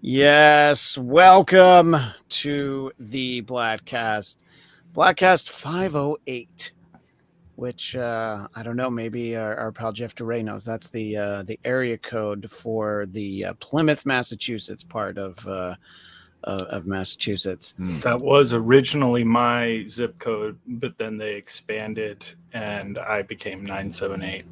Yes, welcome to the Bladtcast. Bladtcast 508, which I don't know, maybe our pal Jeff DeRay knows. That's the area code for the Plymouth, Massachusetts part of Massachusetts. That was originally my zip code, but then they expanded and I became 978.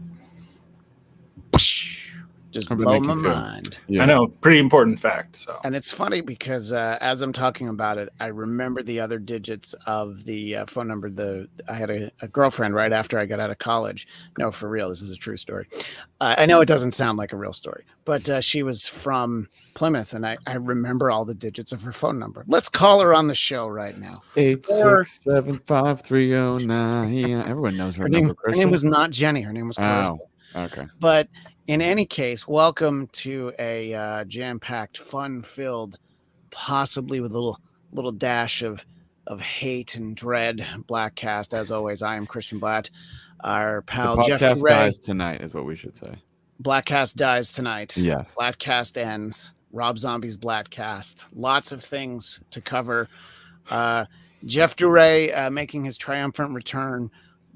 Just How'd that blow make my you feel? mind. Yeah. I know, pretty important fact. So And it's funny because as I'm talking about it, I remember the other digits of the phone number. I had a girlfriend right after I got out of college. No, for real, this is a true story. I know it doesn't sound like a real story, but she was from Plymouth, and I remember all the digits of her phone number. Let's call her on the show right now. 8675309. Yeah, everyone knows her number. Her name was not Jenny. Her name was Carissa. Oh, okay. But in any case, welcome to a jam-packed, fun-filled, possibly with a little dash of hate and dread Bladtcast. As always, I am Christian Blatt. Our pal The Jeff podcast DeRay. dies tonight, is what we should say. Bladtcast dies tonight. Yes. Bladtcast ends. Rob Zombie's Bladtcast. Lots of things to cover. Jeff DeRay making his triumphant return,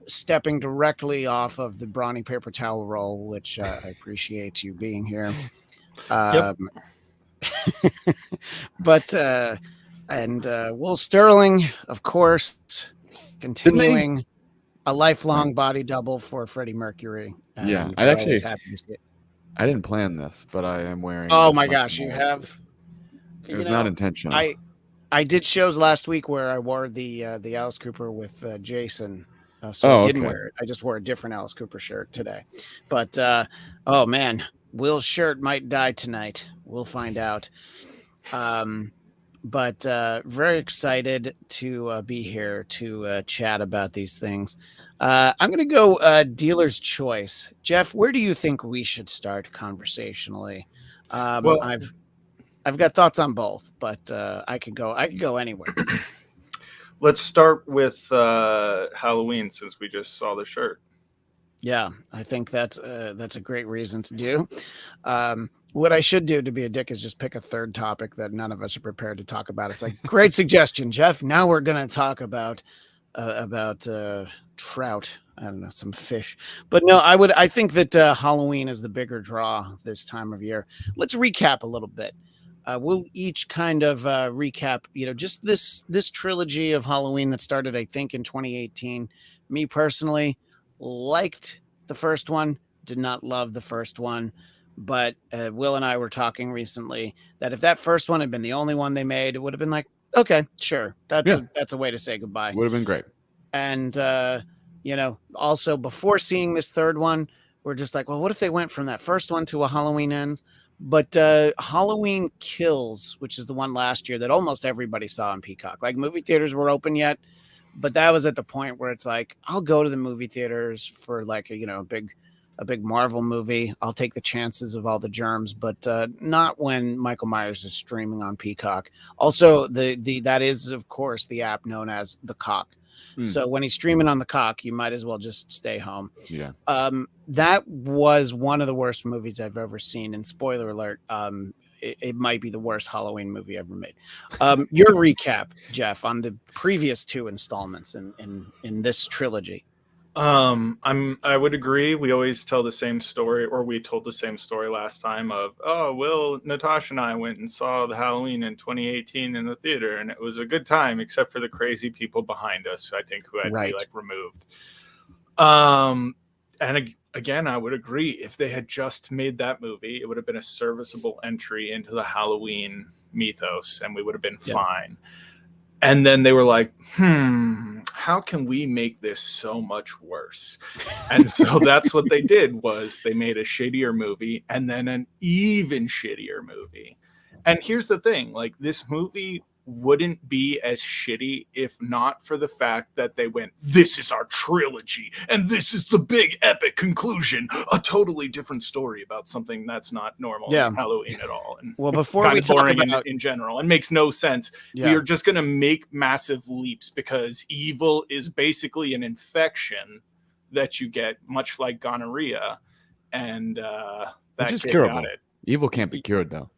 stepping directly off of the brawny paper towel roll, which I appreciate you being here. Yep. But Will Starling, of course, continuing a lifelong body double for Freddie Mercury. Yeah, I was happy to see it. I didn't plan this, but I am wearing. Oh my gosh, you have. It was not intentional. I did shows last week where I wore the Alice Cooper with Jason. So I didn't wear it. I just wore a different Alice Cooper shirt today. But, oh, man, Will's shirt might die tonight. We'll find out. But very excited to be here to chat about these things. I'm going to go dealer's choice. Jeff, where do you think we should start conversationally? I've got thoughts on both, but I could go anywhere. Let's start with Halloween, since we just saw the shirt. Yeah, I think that's a great reason to do. What I should do to be a dick is just pick a third topic that none of us are prepared to talk about. It's like, great suggestion, Jeff. Now we're going to talk about trout. I don't know, some fish. But no, I think that Halloween is the bigger draw this time of year. Let's recap a little bit. We'll each kind of recap, just this trilogy of Halloween that started, I think, in 2018. Me personally liked the first one, did not love the first one, but Will and I were talking recently that if that first one had been the only one they made, it would have been like, okay, sure, that's a way to say goodbye. Would have been great. And also before seeing this third one, we're just like, well, what if they went from that first one to a Halloween Ends? But Halloween Kills, which is the one last year that almost everybody saw in Peacock. Like, movie theaters were open yet, but that was at the point where it's like, I'll go to the movie theaters for like a big Marvel movie. I'll take the chances of all the germs, but not when Michael Myers is streaming on Peacock. Also, that is, of course, the app known as The Cock. So when he's streaming on The Cock, you might as well just stay home. Yeah. That was one of the worst movies I've ever seen. And spoiler alert, it might be the worst Halloween movie ever made. Your recap, Jeff, on the previous two installments in this trilogy. I would agree. We always tell the same story, or we told the same story last time of, Natasha and I went and saw the Halloween in 2018 in the theater, and it was a good time, except for the crazy people behind us, I think, who had to be removed. And again, I would agree. If they had just made that movie, it would have been a serviceable entry into the Halloween mythos, and we would have been fine. And then they were like, how can we make this so much worse? And so that's what they did, was they made a shittier movie and then an even shittier movie. And here's the thing, like, this movie wouldn't be as shitty if not for the fact that they went, this is our trilogy and this is the big epic conclusion, a totally different story about something that's not normal in Halloween at all, and before we talk about in general, and makes no sense. We are just going to make massive leaps because evil is basically an infection that you get, much like gonorrhea, and that which is curable. Evil can't be cured, though,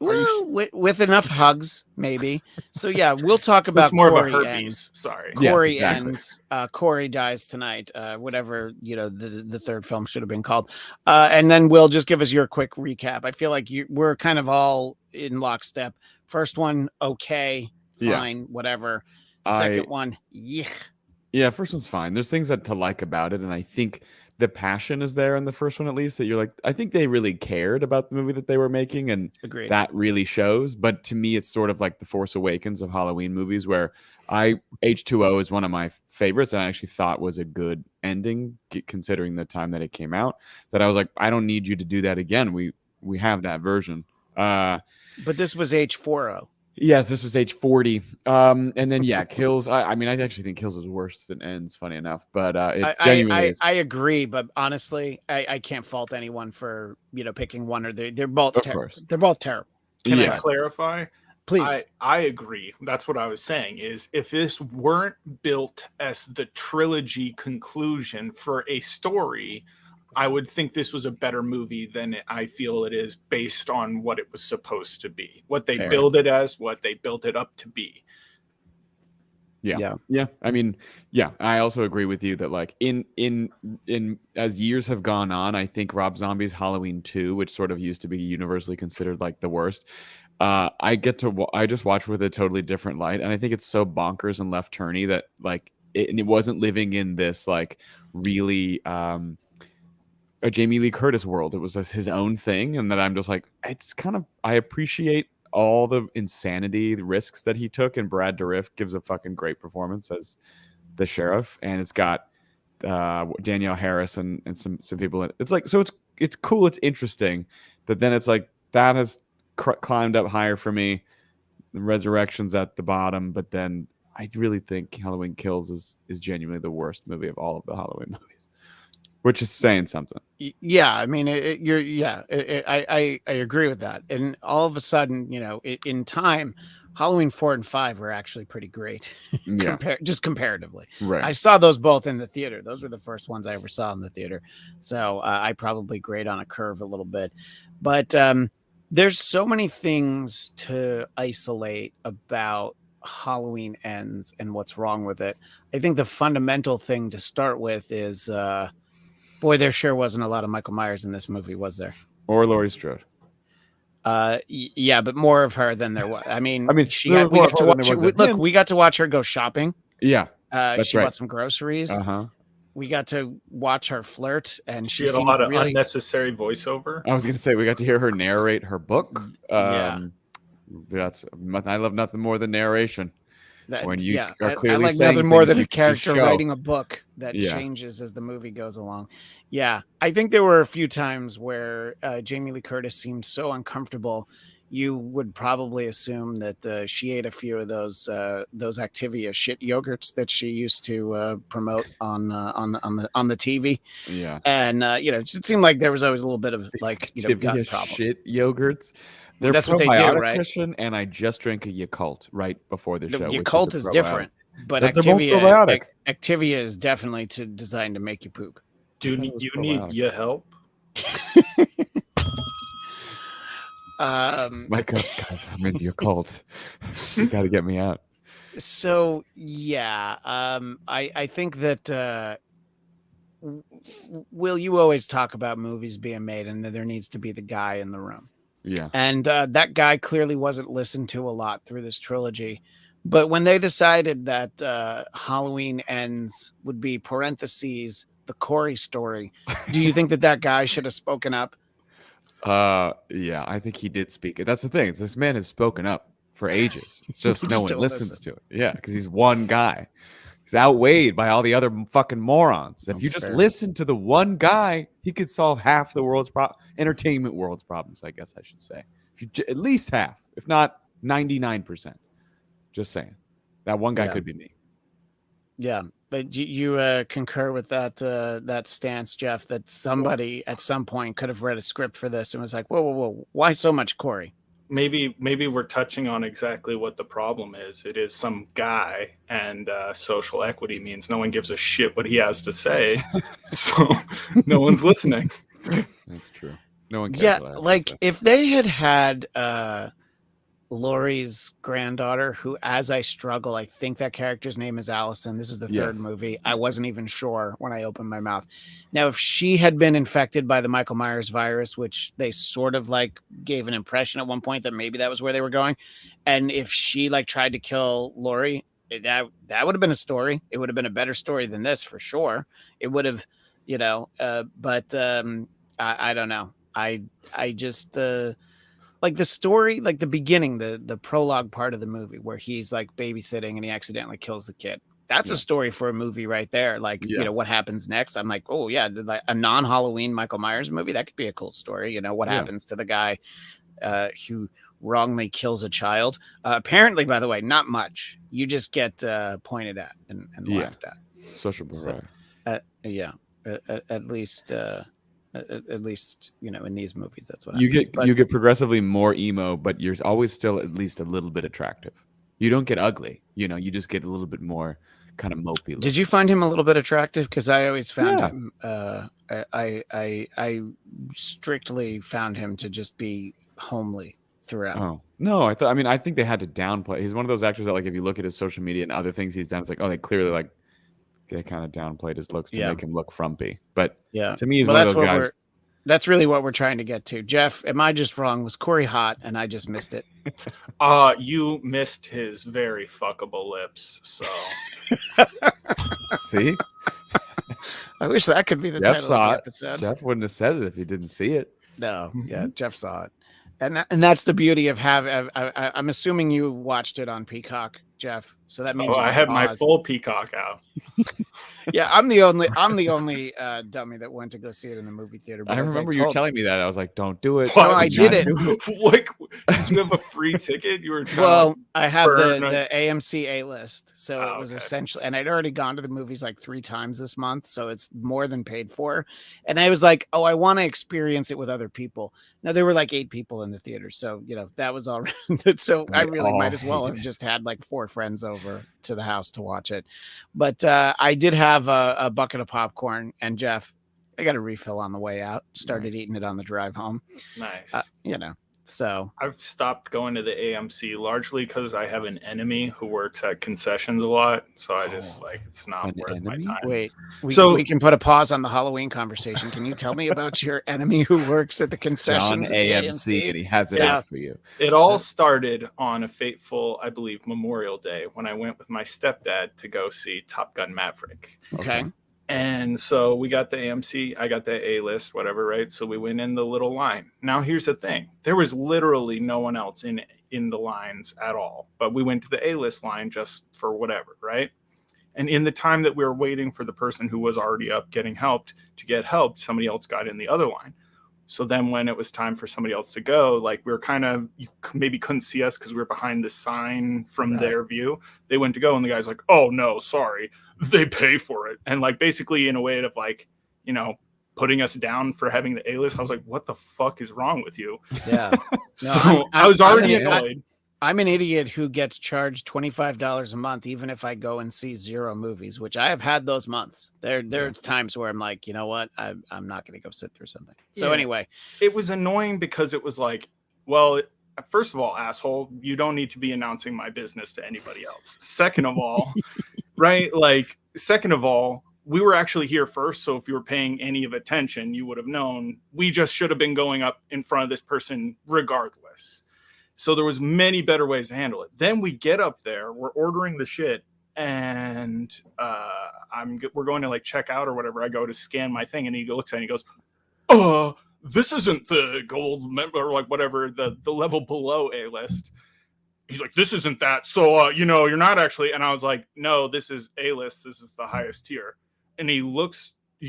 Well, with enough hugs, maybe. So yeah, we'll talk So about it's more Corey of a herpes. ends. Sorry. Corey Yes, exactly. ends. Corey dies tonight. Whatever the third film should have been called. And then we'll just give us your quick recap. I feel like we're kind of all in lockstep. First one, okay, fine, whatever. Second one, yeah. First one's fine. There's things to like about it, and I think the passion is there in the first one at least. That you're like, I think they really cared about the movie that they were making, and agreed. That really shows. But to me, it's sort of like the Force Awakens of Halloween movies, where H2O is one of my favorites, and I actually thought was a good ending considering the time that it came out. That I was like, I don't need you to do that again. We have that version. But this was H40. Yes, this was H40. And then Kills. I mean, I actually think Kills is worse than Ends. Funny enough, but it genuinely is. I agree, but honestly, I can't fault anyone for picking one or they're both terrible. They're both terrible. Can I clarify? Please. I agree. That's what I was saying. Is if this weren't built as the trilogy conclusion for a story, I would think this was a better movie than I feel it is based on what it was supposed to be, what they build it as, what they built it up to be. Yeah. I mean, I also agree with you that like in as years have gone on, I think Rob Zombie's Halloween 2, which sort of used to be universally considered like the worst, I just watch with a totally different light, and I think it's so bonkers and left turny that like it wasn't living in this like really a Jamie Lee Curtis world. It was just his own thing, and that I'm just like, it's kind of, I appreciate all the insanity, the risks that he took, and Brad Dourif gives a fucking great performance as the sheriff, and it's got Danielle Harris and some people in it. It's like, so it's cool, it's interesting, but then it's like that has climbed up higher for me. The Resurrection's at the bottom, but then I really think Halloween Kills is genuinely the worst movie of all of the Halloween movies. Which is saying something. Yeah, I mean, I agree with that. And all of a sudden, in time, Halloween 4 and 5 were actually pretty great, just comparatively. Right. I saw those both in the theater. Those were the first ones I ever saw in the theater. So I probably grade on a curve a little bit. But there's so many things to isolate about Halloween Ends and what's wrong with it. I think the fundamental thing to start with is... boy, there sure wasn't a lot of Michael Myers in this movie, was there? Or Laurie Strode. Yeah, but more of her than there was. I mean, we got to watch her go shopping. Yeah, she bought some groceries. We got to watch her flirt, and she had a lot of unnecessary voiceover. I was going to say we got to hear her narrate her book. I love nothing more than narration. When you are clearly I like saying nothing more than a character writing a book that changes as the movie goes along. Yeah, I think there were a few times where Jamie Lee Curtis seemed so uncomfortable. You would probably assume that she ate a few of those Activia shit yogurts that she used to promote on the TV. Yeah, and it seemed like there was always a little bit of like gut problem. Shit yogurts. That's what they do, right? Christian, and I just drank a Yakult right before the show. Yakult is different, but Activia is definitely designed to make you poop. Do you need your help? My God, guys, I'm in Yakult. You got to get me out. So yeah, I think that Will, you always talk about movies being made, and that there needs to be the guy in the room. Yeah. And that guy clearly wasn't listened to a lot through this trilogy. But when they decided that Halloween Ends would be parentheses, the Corey story, do you think that guy should have spoken up? Yeah, I think he did speak. That's the thing. This man has spoken up for ages. It's just no one listens to it. Yeah, because he's one guy. He's outweighed by all the other fucking morons. If you just listen to the one guy, he could solve half the world's entertainment world's problems, I guess I should say. If you at least half, if not 99%. Just saying. That one guy could be me. Yeah, but you concur with that stance, Jeff, that somebody at some point could have read a script for this and was like, whoa, why so much Corey? Maybe we're touching on exactly what the problem is. It is some guy, and social equity means no one gives a shit what he has to say, so no one's listening. That's true. No one cares. Yeah, what I have to like say. if they had Laurie's granddaughter, who, as I struggle, I think that character's name is Allison. This is the third movie. I wasn't even sure when I opened my mouth. Now, if she had been infected by the Michael Myers virus, which they sort of like gave an impression at one point that maybe that was where they were going, and if she like tried to kill Laurie, that would have been a story. It would have been a better story than this for sure. It would have, but I don't know. I just like the story, like the beginning, the prologue part of the movie where he's like babysitting and he accidentally kills the kid. That's a story for a movie right there. Like, what happens next? I'm like, oh yeah, like a non-Halloween Michael Myers movie. That could be a cool story. What happens to the guy who wrongly kills a child? Apparently, by the way, not much. You just get pointed at and laughed at. Social bravado. At least in these movies, that's what you happens. you get progressively more emo, but you're always still at least a little bit attractive. You don't get ugly, you just get a little bit more kind of mopey look. Did you find him a little bit attractive? Because I always found him I strictly found him to just be homely throughout. Oh no, I think they had to downplay. He's one of those actors that, like, if you look at his social media and other things he's done, it's like, oh, they clearly like they kind of downplayed his looks to make him look frumpy. But to me, he's one of those guys. That's really what we're trying to get to. Jeff, am I just wrong? Was Corey hot and I just missed it? You missed his very fuckable lips. So see, I wish that could be the Jeff title of the episode. Jeff wouldn't have said it if he didn't see it. No, Jeff saw it. And that's the beauty of I'm assuming you watched it on Peacock, Jeff. So that means I had my full Peacock out. Yeah, I'm the only dummy that went to go see it in the movie theater. I remember you telling me that. I was like, "Don't do it." No, I did it. Like, did you have a free ticket? You were I have the AMC A list, so it was essentially, and I'd already gone to the movies like 3 times this month, so it's more than paid for. And I was like, "Oh, I want to experience it with other people." Now there were like 8 people in the theater, so that was all right. So I really might as well have just had like 4 friends over to the house to watch it. But I did have a bucket of popcorn, and Jeff, I got a refill on the way out. Started eating it on the drive home. Nice. So I've stopped going to the AMC largely because I have an enemy who works at concessions a lot. So I just it's not worth my time. Wait, we can put a pause on the Halloween conversation. Can you tell me about your enemy who works at the concessions? On AMC, and he has it out for you. It all started on a fateful, I believe, Memorial Day when I went with my stepdad to go see Top Gun Maverick. Okay. And so we got the AMC, I got the A list, whatever, right? So we went in the little line. Now, here's the thing. There was literally no one else in the lines at all. But we went to the A list line just for whatever, right? And in the time that we were waiting for the person who was already up getting helped to get helped, somebody else got in the other line. So then when it was time for somebody else to go, like we were kind of, you maybe couldn't see us because we were behind the sign from their view. They went to go and the guy's like, oh, no, sorry. They pay for it. And like basically in a way of like, putting us down for having the A-list. I was like, what the fuck is wrong with you? Yeah. So I was already annoyed. I'm an idiot who gets charged $25 a month, even if I go and see 0 movies, which I have had those months. There's times where I'm like, you know what? I'm not going to go sit through something. So anyway, it was annoying because it was like, well, first of all, asshole, you don't need to be announcing my business to anybody else. Second of all, right? Like, second of all, we were actually here first. So if you were paying any of attention, you would have known we just should have been going up in front of this person regardless. So there was many better ways to handle it. Then we get up there, we're ordering the shit, and we're going to like check out or whatever. I go to scan my thing, and he looks at it and he goes, this isn't the gold member or like whatever, the level below A-list. He's like, this isn't that. So, you're not actually. And I was like, no, this is A-list. This is the highest tier. And he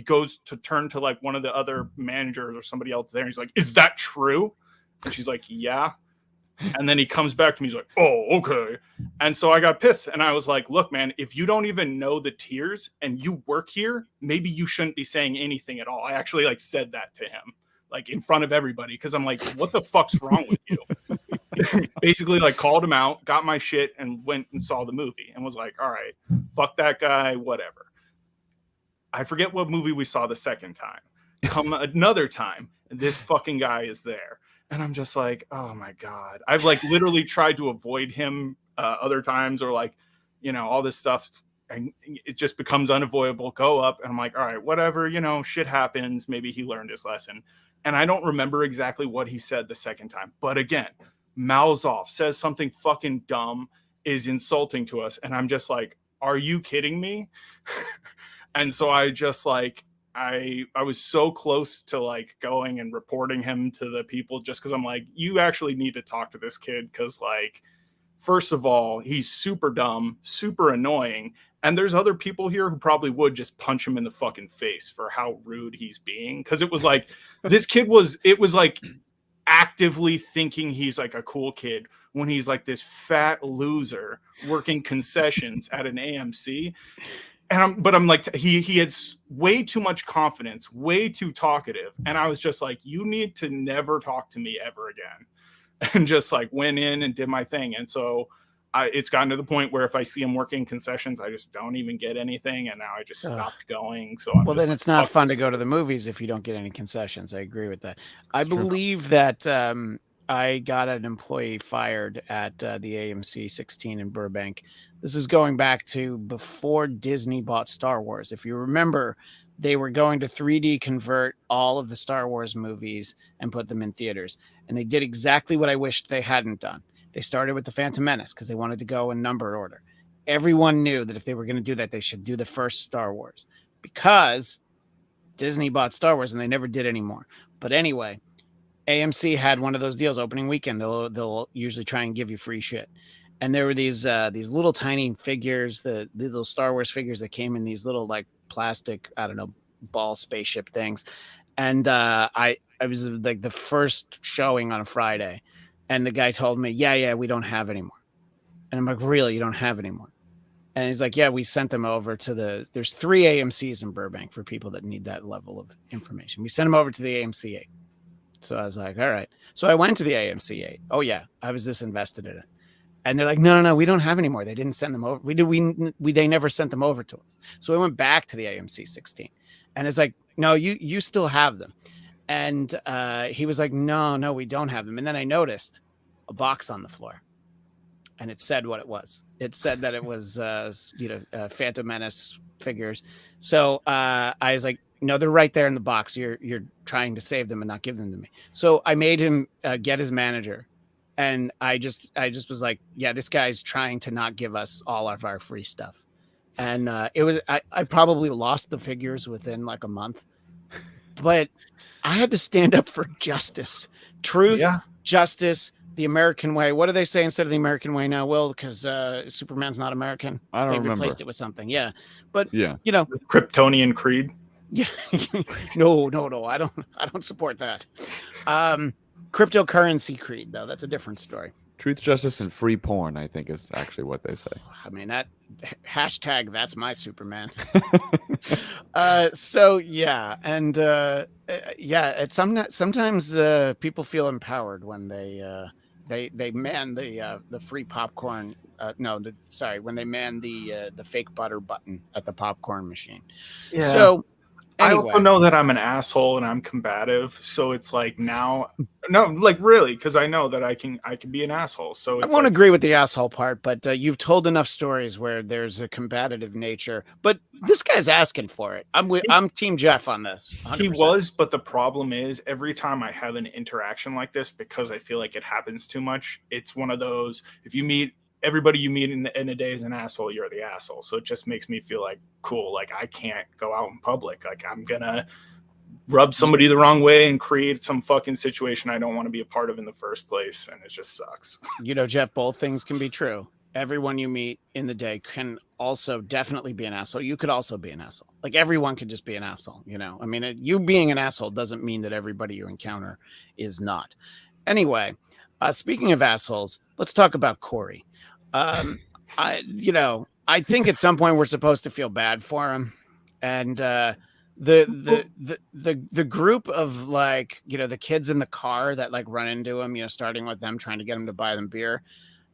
goes to turn to like one of the other managers or somebody else there. And he's like, is that true? And she's like, yeah. And then he comes back to me. He's like, oh, okay. And so I got pissed. And I was like, look, man, if you don't even know the tiers and you work here, maybe you shouldn't be saying anything at all. I actually like said that to him, like in front of everybody. Cause I'm like, what the fuck's wrong with you? Basically like called him out, got my shit and went and saw the movie and was like, all right, fuck that guy, whatever. I forget what movie we saw the second time. Come another time. this fucking guy is there. And I'm just like, oh my God. I've like literally tried to avoid him other times, or like, you know, all this stuff. And it just becomes unavoidable. Go up. And I'm like, all right, whatever, you know, shit happens. Maybe he learned his lesson. And I don't remember exactly what he said the second time. But again, mouths off, says something fucking dumb, is insulting to us. And I'm just like, are you kidding me? And so I just like, I was so close to like going and reporting him to the people, just because I'm like, you actually need to talk to this kid, because like, first of all, he's super dumb, super annoying, and there's other people here who probably would just punch him in the fucking face for how rude he's being. Because it was like, this kid was like actively thinking he's like a cool kid when he's like this fat loser working concessions at an AMC. And I'm like, he had way too much confidence, way too talkative. And I was just like, you need to never talk to me ever again. And just like went in and did my thing. And so it's gotten to the point where if I see him working concessions, I just don't even get anything. And now I just stopped going. So well, then it's not fun to go to the movies if you don't get any concessions. I agree with that. I believe that I got an employee fired at the AMC 16 in Burbank. This is going back to before Disney bought Star Wars. If you remember, they were going to 3D convert all of the Star Wars movies and put them in theaters. And they did exactly what I wished they hadn't done. They started with The Phantom Menace because they wanted to go in number order. Everyone knew that if they were going to do that, they should do the first Star Wars, because Disney bought Star Wars and they never did anymore. But anyway, AMC had one of those deals opening weekend. They'll usually try and give you free shit. And there were these little tiny figures, the little Star Wars figures that came in these little like plastic, I don't know, ball spaceship things. And I was like the first showing on a Friday, and the guy told me, yeah, we don't have anymore. And I'm like, really? You don't have anymore? And he's like, yeah, we sent them over to there's 3 AMCs in Burbank for people that need that level of information. We sent them over to the AMC 8. So I was like, all right. So I went to the AMC 8. Oh yeah, I was this invested in it. And they're like, no, we don't have any more. They didn't send them over. They never sent them over to us. So I went back to the AMC 16, and it's like, no, you still have them. And he was like, no, we don't have them. And then I noticed a box on the floor, and it said what it was. It said that it was, Phantom Menace figures. So I was like, no, they're right there in the box. You're trying to save them and not give them to me. So I made him get his manager. And I just was like, yeah, this guy's trying to not give us all of our free stuff. And I probably lost the figures within like a month, but I had to stand up for justice, truth, justice, the American way. What do they say instead of the American way now, Will? Because Superman's not American. I don't remember. They replaced it with something. Yeah. But, the Kryptonian creed. Yeah. No. I don't support that. Cryptocurrency creed, though, that's a different story. Truth, justice, and free porn, I think, is actually what they say. I mean, that hashtag, that's my Superman. So yeah, and it's sometimes people feel empowered when they man the free popcorn. When they man the fake butter button at the popcorn machine. Yeah. So. Anyway. I also know that I'm an asshole and I'm combative, so it's like now, no, like really, because I know that I can be an asshole. So it's I won't agree with the asshole part, but you've told enough stories where there's a combative nature. But this guy's asking for it. I'm Team Jeff on this. 100%. He was, but the problem is every time I have an interaction like this, because I feel like it happens too much, it's one of those. If you meet everybody you meet in a day is an asshole, you're the asshole. So it just makes me feel like cool. Like I can't go out in public. Like I'm gonna rub somebody the wrong way and create some fucking situation I don't want to be a part of in the first place. And it just sucks. Jeff, both things can be true. Everyone you meet in the day can also definitely be an asshole. You could also be an asshole. Like everyone could just be an asshole. I mean, you being an asshole doesn't mean that everybody you encounter is not. Anyway, speaking of assholes, let's talk about Corey. I think at some point we're supposed to feel bad for him, and the group of like the kids in the car that like run into him, starting with them trying to get him to buy them beer.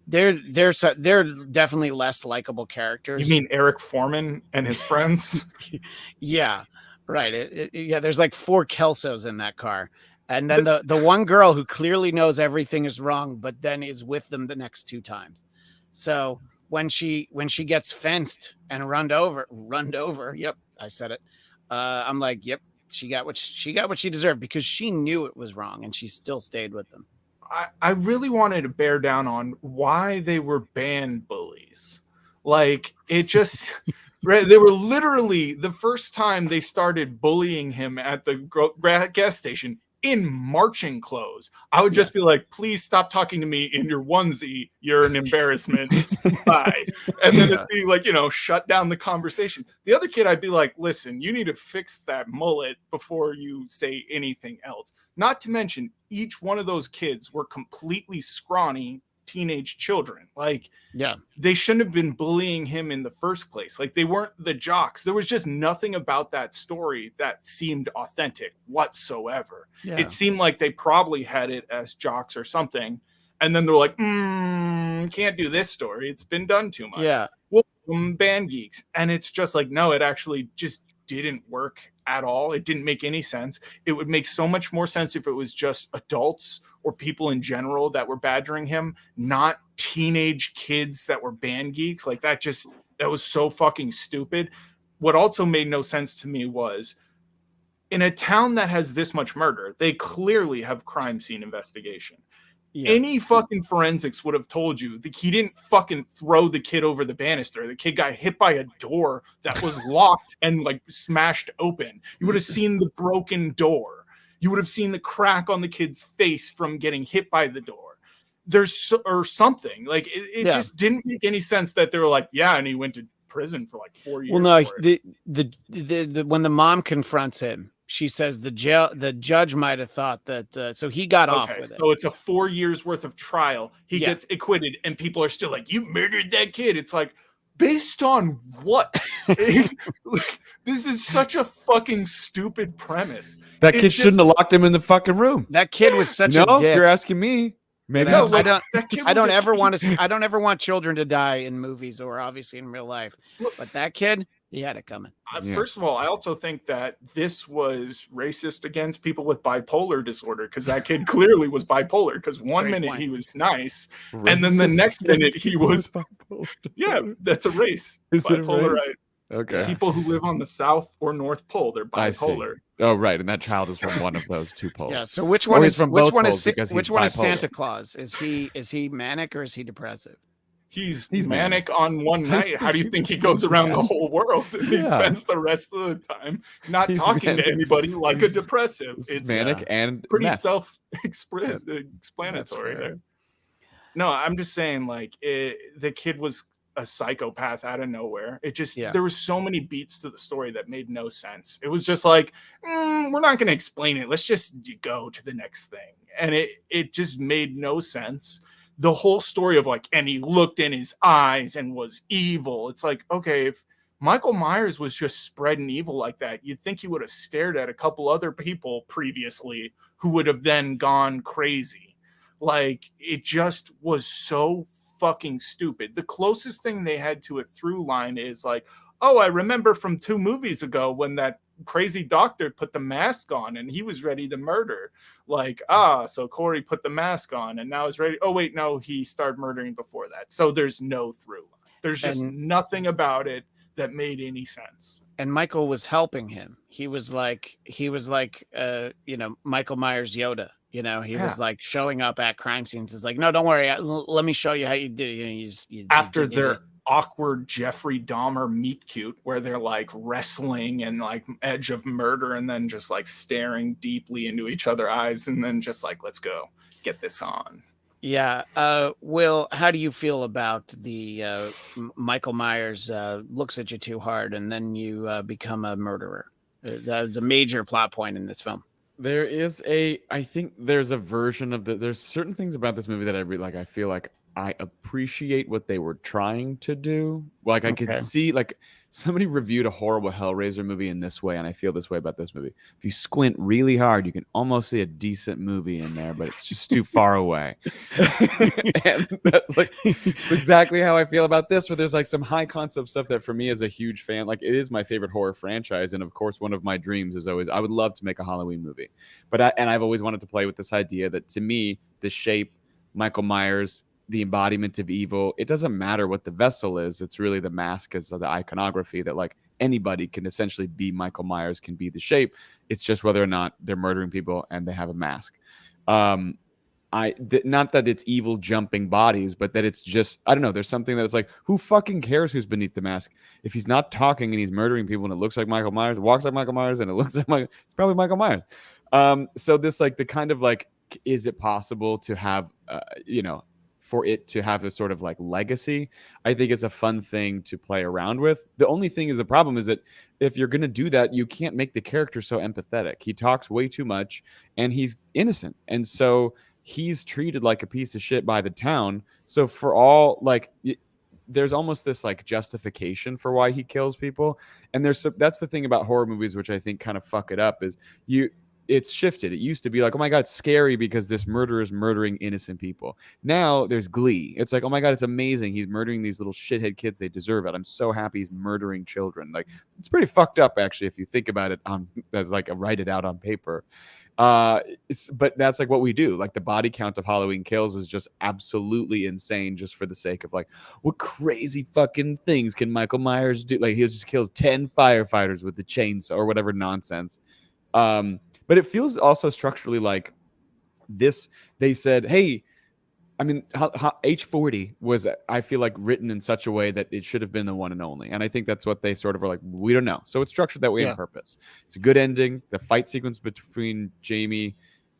They're definitely less likable characters. You mean Eric Foreman and his friends? Yeah, right. There's like 4 Kelsos in that car. And then the one girl who clearly knows everything is wrong, but then is with them the next 2 times. So when she gets fenced and run over, yep, I said it. I'm like, yep, she got what she deserved, because she knew it was wrong and she still stayed with them. I really wanted to bear down on why they were band bullies. Like, it just they were literally, the first time they started bullying him at the gas station, in marching clothes. I would just be like, please stop talking to me in your onesie. You're an embarrassment. Bye. And then it'd be like, shut down the conversation. The other kid, I'd be like, listen, you need to fix that mullet before you say anything else. Not to mention, each one of those kids were completely scrawny teenage children. Like, they shouldn't have been bullying him in the first place. Like, they weren't the jocks. There was just nothing about that story that seemed authentic whatsoever. It seemed like they probably had it as jocks or something, and then they're like, can't do this story, it's been done too much. Band geeks. And it's just like, no, it actually just didn't work at all. It didn't make any sense. It would make so much more sense if it was just adults or people in general that were badgering him, not teenage kids that were band geeks. Like, that was so fucking stupid. What also made no sense to me was, in a town that has this much murder, they clearly have crime scene investigation. Any fucking forensics would have told you that he didn't fucking throw the kid over the banister. The kid got hit by a door that was locked and like smashed open. You would have seen the broken door. You would have seen the crack on the kid's face from getting hit by the door. Or something. Like, it just didn't make any sense that they were like, and he went to prison for like 4 years. Well, no, the when the mom confronts him, she says the judge might have thought that, so he got off with it. So it's a 4 years worth of trial. He gets acquitted, and people are still like, you murdered that kid. It's like, based on what? This is such a fucking stupid premise. That kid shouldn't have locked him in the fucking room. That kid was such a dick. You're asking me. Maybe I don't ever want children to die in movies or obviously in real life. But that kid, he had it coming. First of all, I also think that this was racist against people with bipolar disorder, because that kid clearly was bipolar, because one minute he was nice, and then the next minute he was bipolar. Yeah, that's a race. Is bipolar, it a race? Right? Okay. People who live on the South or North Pole, they're bipolar. Oh, right, and that child is from one of those two poles. Yeah. So which one is Santa Claus? Is he manic or is he depressive? He's manic on one night. How do you think he goes around the whole world? He spends the rest of the time not talking to anybody like a depressive. It's manic and pretty self-explanatory there. No, I'm just saying, like, the kid was a psychopath out of nowhere. It just, there were so many beats to the story that made no sense. It was just like, we're not going to explain it. Let's just go to the next thing. And it just made no sense. The whole story of like, and he looked in his eyes and was evil. It's like, okay, if Michael Myers was just spreading evil like that, you'd think he would have stared at a couple other people previously who would have then gone crazy. Like, it just was so fucking stupid. The closest thing they had to a through line is like, oh, I remember from 2 movies ago when that crazy doctor put the mask on and he was ready to murder. Like, so Corey put the mask on and now he's ready. Oh, wait, no, he started murdering before that. So there's no through line. There's just nothing about it that made any sense. And Michael was helping him. He was like, Michael Myers Yoda. He was like showing up at crime scenes. It's like, no, don't worry. Let me show you how you do it. After their awkward Jeffrey Dahmer meet cute, where they're like wrestling and like edge of murder, and then just like staring deeply into each other's eyes, and then just like, let's go get this on. Yeah. Will, how do you feel about the Michael Myers looks at you too hard and then you become a murderer? That's a major plot point in this film. I think there's a version of there's certain things about this movie that I really like. I feel like I appreciate what they were trying to do. Like I could see, like somebody reviewed a horrible Hellraiser movie in this way, and I feel this way about this movie. If you squint really hard, you can almost see a decent movie in there, but it's just too far away. And that's like exactly how I feel about this, where there's like some high concept stuff that for me as a huge fan, like it is my favorite horror franchise. And of course, one of my dreams is always, I would love to make a Halloween movie. But I've always wanted to play with this idea that to me, the shape, Michael Myers, the embodiment of evil, it doesn't matter what the vessel is. It's really the mask as the iconography that like anybody can essentially be Michael Myers, can be the shape. It's just whether or not they're murdering people and they have a mask. Not that it's evil jumping bodies, but that it's just, I don't know, there's something that it's like, who fucking cares who's beneath the mask? If he's not talking and he's murdering people and it looks like Michael Myers, walks like Michael Myers, and it looks like it's probably Michael Myers. So this like the kind of like, is it possible to have, for it to have a sort of like legacy, I think is a fun thing to play around with. The only thing is, the problem is that if you're going to do that, you can't make the character so empathetic. He talks way too much and he's innocent. And so he's treated like a piece of shit by the town. So for all like, there's almost this like justification for why he kills people. And that's the thing about horror movies, which I think kind of fuck it up, is it's shifted. It used to be like, oh my God, it's scary because this murderer is murdering innocent people. Now there's glee. It's like, oh my God, it's amazing. He's murdering these little shithead kids. They deserve it. I'm so happy he's murdering children. Like, it's pretty fucked up, actually, if you think about it as like write it out on paper. But that's like what we do. Like the body count of Halloween Kills is just absolutely insane, just for the sake of like, what crazy fucking things can Michael Myers do? Like he just kills 10 firefighters with the chainsaw or whatever nonsense. But it feels also structurally like this. They said, hey, I mean, H40 was, I feel like, written in such a way that it should have been the one and only. And I think that's what they sort of were like, we don't know. So it's structured that way on purpose. It's a good ending. The fight sequence between Jamie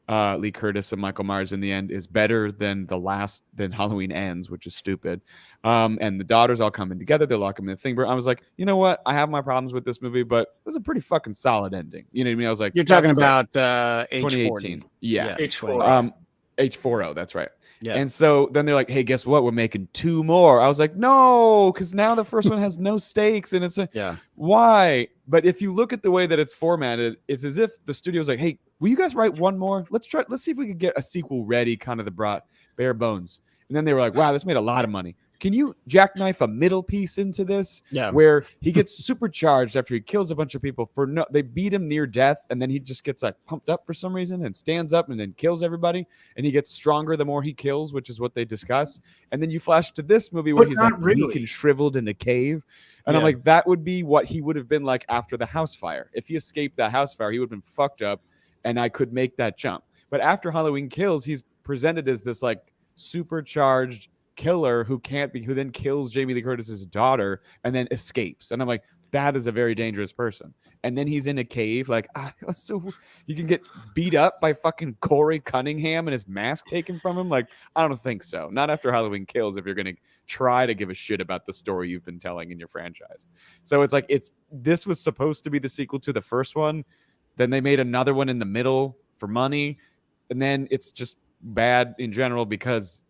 Lee Curtis and Michael Myers in the end is better than than Halloween Ends, which is stupid. And the daughters all coming together, they lock him in the thing. But I was like, you know what? I have my problems with this movie, but this is a pretty fucking solid ending. You know what I mean? I was like, you're talking about H40. Yeah. H40. H40, that's right. Yeah. And so then they're like, hey, guess what? We're making 2 more. I was like, no, because now the first one has no stakes. And it's why? But if you look at the way that it's formatted, it's as if the studio's like, hey, will you guys write 1 more? Let's see if we can get a sequel ready, kind of the bare bones. And then they were like, wow, this made a lot of money. Can you jackknife a middle piece into this? Yeah. Where he gets supercharged after he kills a bunch of people they beat him near death, and then he just gets like pumped up for some reason and stands up and then kills everybody, and he gets stronger the more he kills, which is what they discuss. And then you flash to this movie where he's like weak and shriveled in a cave. And I'm like, that would be what he would have been like after the house fire. If he escaped that house fire, he would have been fucked up, and I could make that jump. But after Halloween Kills, he's presented as this like supercharged killer who then kills Jamie Lee Curtis's daughter and then escapes. And I'm like, that is a very dangerous person. And then he's in a cave, like, so you can get beat up by fucking Corey Cunningham and his mask taken from him. Like, I don't think so. Not after Halloween Kills, if you're going to try to give a shit about the story you've been telling in your franchise. So it's like, this was supposed to be the sequel to the first one. Then they made another one in the middle for money. And then it's just bad in general because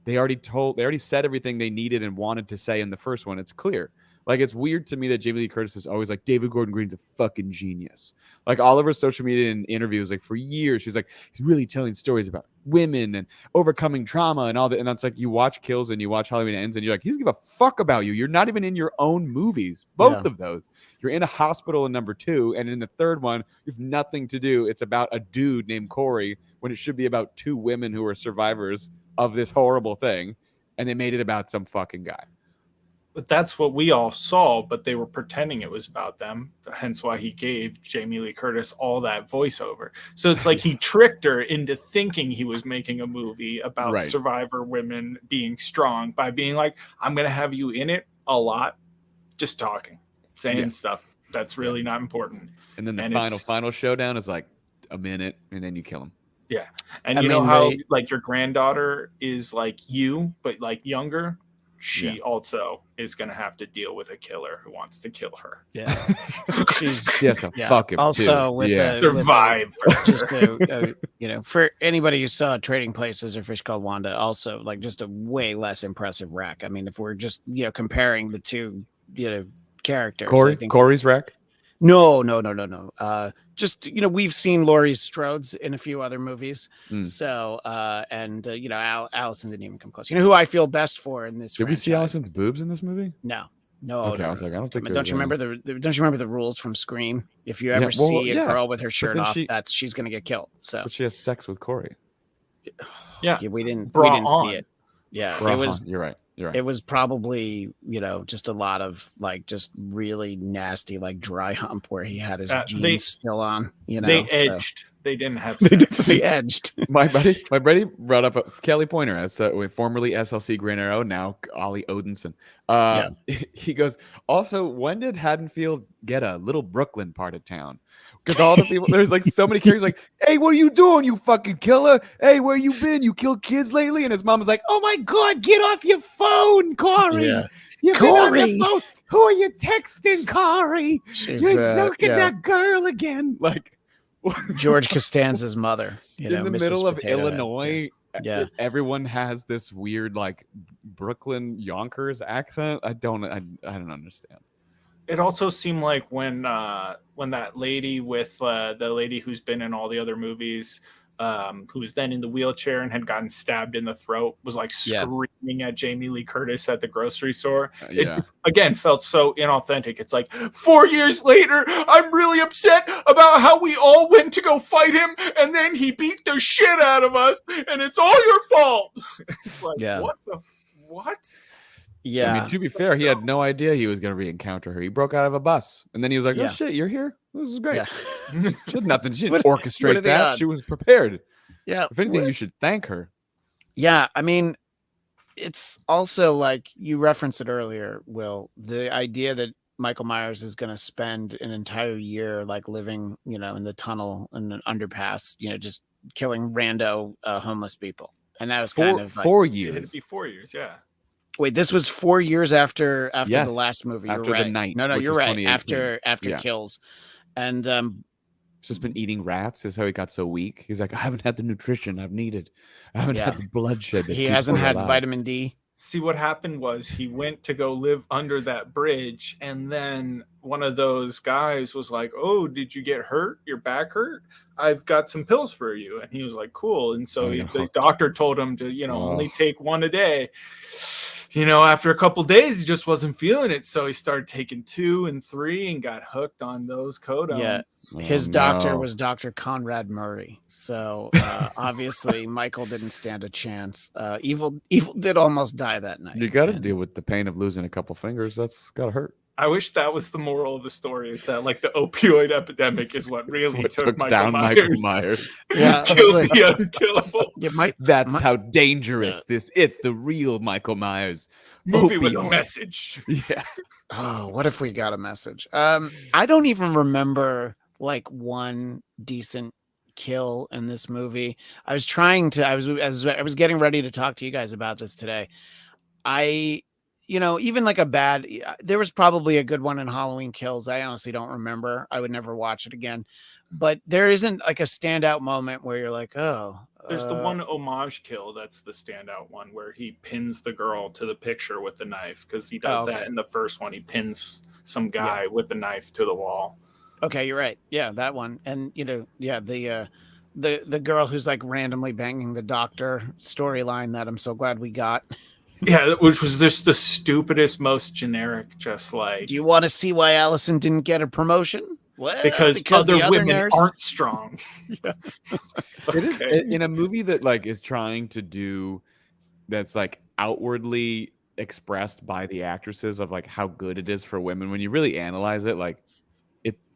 they already said everything they needed and wanted to say in the first one. It's clear. Like, it's weird to me that Jamie Lee Curtis is always like, David Gordon Green's a fucking genius. Like, all of her social media and interviews, like, for years, she's like, he's really telling stories about women and overcoming trauma and all that. And it's like, you watch Kills and you watch Halloween Ends and you're like, he doesn't give a fuck about you. You're not even in your own movies. Both of those. You're in a hospital in number 2. And in the third one, you have nothing to do. It's about a dude named Corey when it should be about 2 women who are survivors of this horrible thing. And they made it about some fucking guy. But that's what we all saw, but they were pretending it was about them. Hence why he gave Jamie Lee Curtis all that voiceover. So it's like he tricked her into thinking he was making a movie about survivor women being strong by being like, I'm going to have you in it a lot, just talking, saying stuff that's really not important. And then the final showdown is like a minute, and then you kill him. Yeah. And you know how like your granddaughter is like you, but like younger? she also is going to have to deal with a killer who wants to kill her. Yeah. Fuck him also too. with survive. Just for anybody who saw Trading Places or Fish Called Wanda, also like just a way less impressive wreck. I mean, if we're just comparing the two characters, Corey's wreck. No. Just we've seen Laurie Strode's in a few other movies, so Allison didn't even come close. You know who I feel best for in this? Did we see Allison's boobs in this movie? No. Okay, I was like, I don't think. Don't you remember the rules from Scream? If you ever see a girl with her shirt off, she's gonna get killed. So, but she has sex with Corey. Yeah, we didn't see it. Yeah, it was. You're right. It was probably, just a lot of like just really nasty like dry hump where he had his jeans still on. They edged. They didn't have sex. They edged. My buddy brought up Kelly Pointer as formerly SLC Green Arrow, now Ollie Odinson. He goes, also, when did Haddonfield get a little Brooklyn part of town? Because all the people, there's like so many characters like, hey, what are you doing, you fucking killer? Hey, where you been? You killed kids lately? And his mom was like, oh my God, get off your phone, Corey. Yeah. You've been on your phone. Who are you texting, Corey? You're talking that girl again. Like, George Costanza's mother. In the Mrs. middle of Potato Illinois, yeah. Everyone has this weird like Brooklyn Yonkers accent. I don't understand. It also seemed like when that lady with the lady who's been in all the other movies, who was then in the wheelchair and had gotten stabbed in the throat, was like screaming at Jamie Lee Curtis at the grocery store. It again felt so inauthentic. It's like 4 years later, I'm really upset about how we all went to go fight him, and then he beat the shit out of us, and it's all your fault. It's like, what? Yeah. I mean, to be fair, he had no idea he was going to re-encounter her. He broke out of a bus, and then he was like, "Oh shit, you're here! This is great." Yeah. She had nothing. She didn't orchestrate that. She was prepared. Yeah. If anything, you should thank her. Yeah, I mean, it's also like you referenced it earlier, Will. The idea that Michael Myers is going to spend an entire year like living, in the tunnel and an underpass, just killing rando homeless people, and that was kind of like, 4 years. It'd be 4 years, yeah. Wait, this was 4 years after the last movie. You're after right. The Night. No, you're right. After Kills, and he's just been eating rats. Is how he got so weak. He's like, I haven't had the nutrition I've needed. I haven't had the bloodshed. He hasn't had vitamin D. See, what happened was he went to go live under that bridge, and then one of those guys was like, "Oh, did you get hurt? Your back hurt? I've got some pills for you." And he was like, "Cool." And so the doctor told him to, only take one a day. After a couple days, he just wasn't feeling it. So he started taking 2 and 3 and got hooked on those codones. Yeah. His doctor was Dr. Conrad Murray. So obviously Michael didn't stand a chance. Evil did almost die that night. You got to deal with the pain of losing a couple fingers. That's got to hurt. I wish that was the moral of the story, is that like the opioid epidemic is what really took down Michael Myers. Yeah, killed the unkillable. That's how dangerous it's the real Michael Myers movie with a message. Yeah. Oh, what if we got a message? I don't even remember like one decent kill in this movie. I was getting ready to talk to you guys about this today. Even like there was probably a good one in Halloween Kills. I honestly don't remember. I would never watch it again. But there isn't like a standout moment where you're like, oh. There's the one homage kill that's the standout one where he pins the girl to the picture with the knife, because he does that in the first one. He pins some guy with the knife to the wall. Okay, you're right. Yeah, that one. And the girl who's like randomly banging the doctor storyline that I'm so glad we got. Yeah, which was just the stupidest, most generic, just like... Do you want to see why Allison didn't get a promotion? Well, because other women aren't strong. Yeah. It is in a movie that like is trying to do, that's like outwardly expressed by the actresses of like how good it is for women. When you really analyze it, like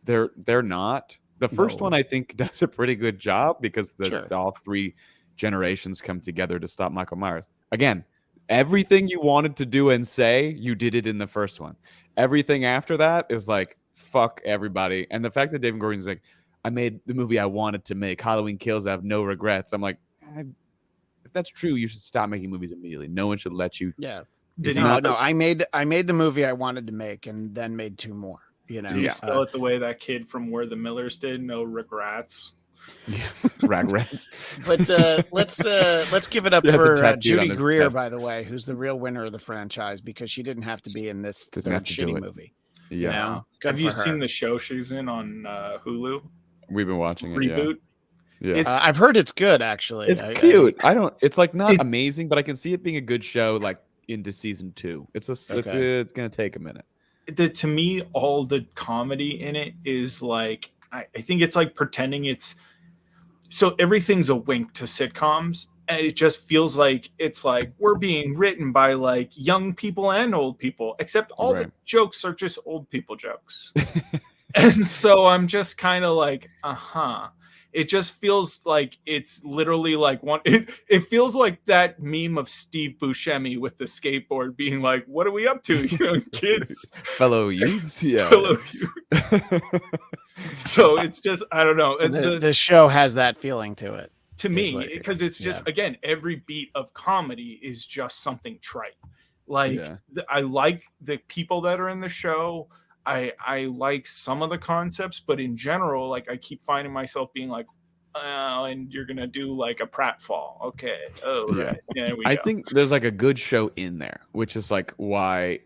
they're not. The first one I think does a pretty good job because all 3 generations come together to stop Michael Myers. Again, everything you wanted to do and say, you did it in the first one. Everything after that is like, fuck everybody. And the fact that David Gordon's like, I made the movie I wanted to make, Halloween Kills, I have no regrets. I'm like, if that's true, you should stop making movies immediately. No one should let you No. I made the movie I wanted to make, and then made 2 more. You know, do you spell it the way that kid from Where the Millers did? No regrets. Yes, Ragrats. But let's give it up for Judy Greer, by the way, who's the real winner of the franchise, because she didn't have to be in this third shitty movie. Yeah. You know? Have you seen the show she's in on Hulu? We've been watching it. Reboot. Yeah. I've heard it's good, actually. It's cute. It's like not amazing, but I can see it being a good show like into season 2. It's gonna take a minute. To me, all the comedy in it is like I think it's like pretending it's so everything's a wink to sitcoms, and it just feels like it's like we're being written by like young people and old people, except all the jokes are just old people jokes. And so I'm just kind of like, it just feels like it's literally like it feels like that meme of Steve Buscemi with the skateboard being like, what are we up to, young kids? Fellow youths. Yeah. Fellow youths. So it's just, I don't know. The show has that feeling to it. To me, because it's just, again, every beat of comedy is just something trite. Like, I like the people that are in the show. I like some of the concepts, but in general, like I keep finding myself being like, oh, and you're gonna do like a pratfall. Okay. Oh, right. Yeah, I think there's like a good show in there, which is like why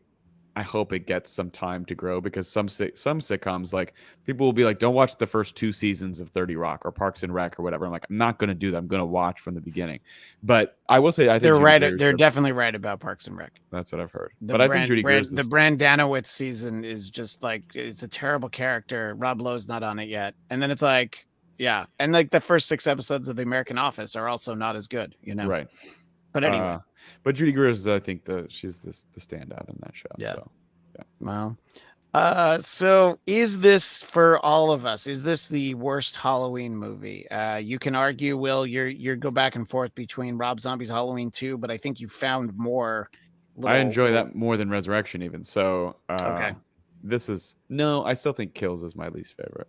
I hope it gets some time to grow, because some sitcoms, like people will be like, don't watch the first 2 seasons of 30 Rock or Parks and Rec or whatever. I'm like, I'm not going to do that. I'm going to watch from the beginning. But I will say, I think they're right. They're definitely right about Parks and Rec. That's what I've heard. But I think Judy Greer, the Brandanowitz season is just like, it's a terrible character. Rob Lowe's not on it yet. And then it's like, yeah. And like the first 6 episodes of The American Office are also not as good, you know? Right. But anyway. But Judy Greer is, I think, she's the standout in that show. Yeah. So, yeah. Well, so is this for all of us? Is this the worst Halloween movie? You can argue, Will, you go back and forth between Rob Zombie's Halloween 2, but I think you found more. I enjoy that more than Resurrection, even. So, okay. I still think Kills is my least favorite.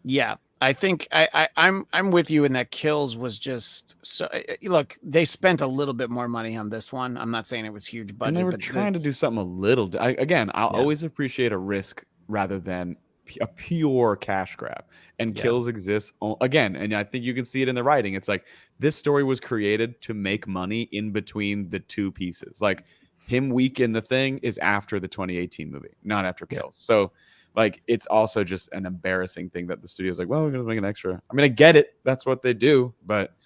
Yeah. I think I'm with you in that Kills was just so. Look, they spent a little bit more money on this one. I'm not saying it was huge budget, and they were trying to do something a little. I'll always appreciate a risk rather than a pure cash grab. And Kills exists again, and I think you can see it in the writing. It's like this story was created to make money in between the 2 pieces. Like him weak in the thing is after the 2018 movie, not after Kills. So. Like, it's also just an embarrassing thing that the studio's like, well, we're going to make an extra. I mean, I get it. That's what they do. But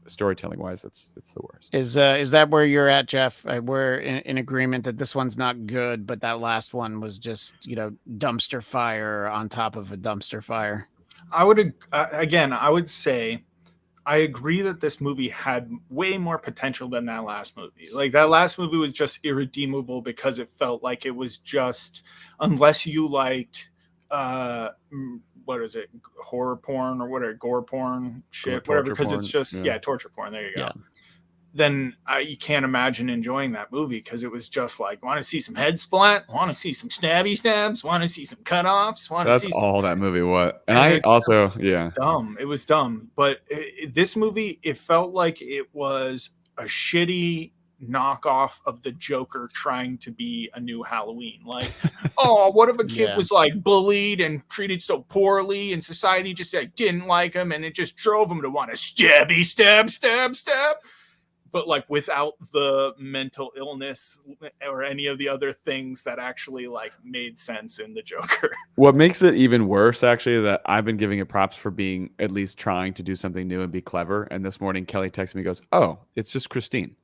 storytelling wise, it's the worst. Is that where you're at, Jeff? We're in agreement that this one's not good, but that last one was just, dumpster fire on top of a dumpster fire. I would say I agree that this movie had way more potential than that last movie. Like that last movie was just irredeemable because it felt like it was just, unless you liked, what is it, horror porn or whatever, gore porn shit, whatever, because it's just, torture porn. There you go. Yeah. Then you can't imagine enjoying that movie because it was just like, want to see some head splat? Want to see some stabby stabs? Want to see some cutoffs? That's all that movie was. And I also, dumb. It was dumb. But this movie, it felt like it was a shitty knockoff of the Joker trying to be a new Halloween. Like, oh, what if a kid was like bullied and treated so poorly and society just like didn't like him and it just drove him to want to stabby stab, stab, stab. But like without the mental illness or any of the other things that actually like made sense in the Joker. What makes it even worse, actually, that I've been giving it props for being at least trying to do something new and be clever. And this morning, Kelly texted me and goes, oh, it's just Christine.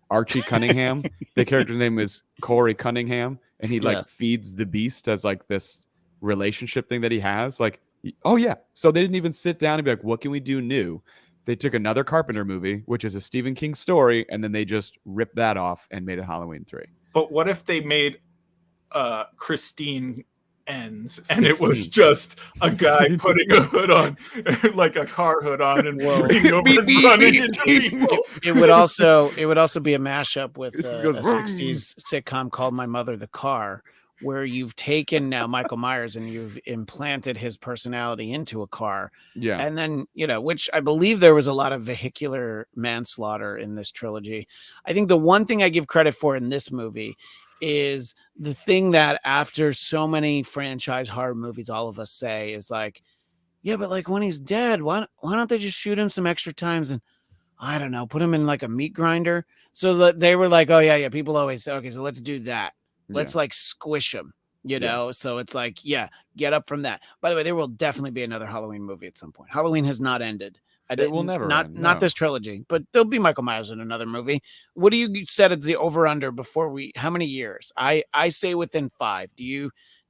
Archie Cunningham. The character's name is Corey Cunningham. And he like feeds the beast as like this relationship thing that he has. Like, oh yeah. So they didn't even sit down and be like, what can we do new? They took another Carpenter movie, which is a Stephen King story, and then they just ripped that off and made it Halloween 3. But what if they made Christine Ends and 16. It was just a guy putting a hood on, like a car hood on, and running into people? It would also be a mashup with a 60s sitcom called My Mother the Car, where you've taken now Michael Myers and you've implanted his personality into a car. Yeah. And then, which I believe there was a lot of vehicular manslaughter in this trilogy. I think the one thing I give credit for in this movie is the thing that after so many franchise horror movies, all of us say is like, yeah, but like when he's dead, why don't they just shoot him some extra times and I don't know, put him in like a meat grinder? So that they were like, oh yeah, people always say, okay, so let's do that. Let's like squish him, So it's like, yeah, get up from that. By the way, there will definitely be another Halloween movie at some point. Halloween has not ended. It will never end, not this trilogy, but there'll be Michael Myers in another movie. What do you set as the over under before how many years? I say within 5.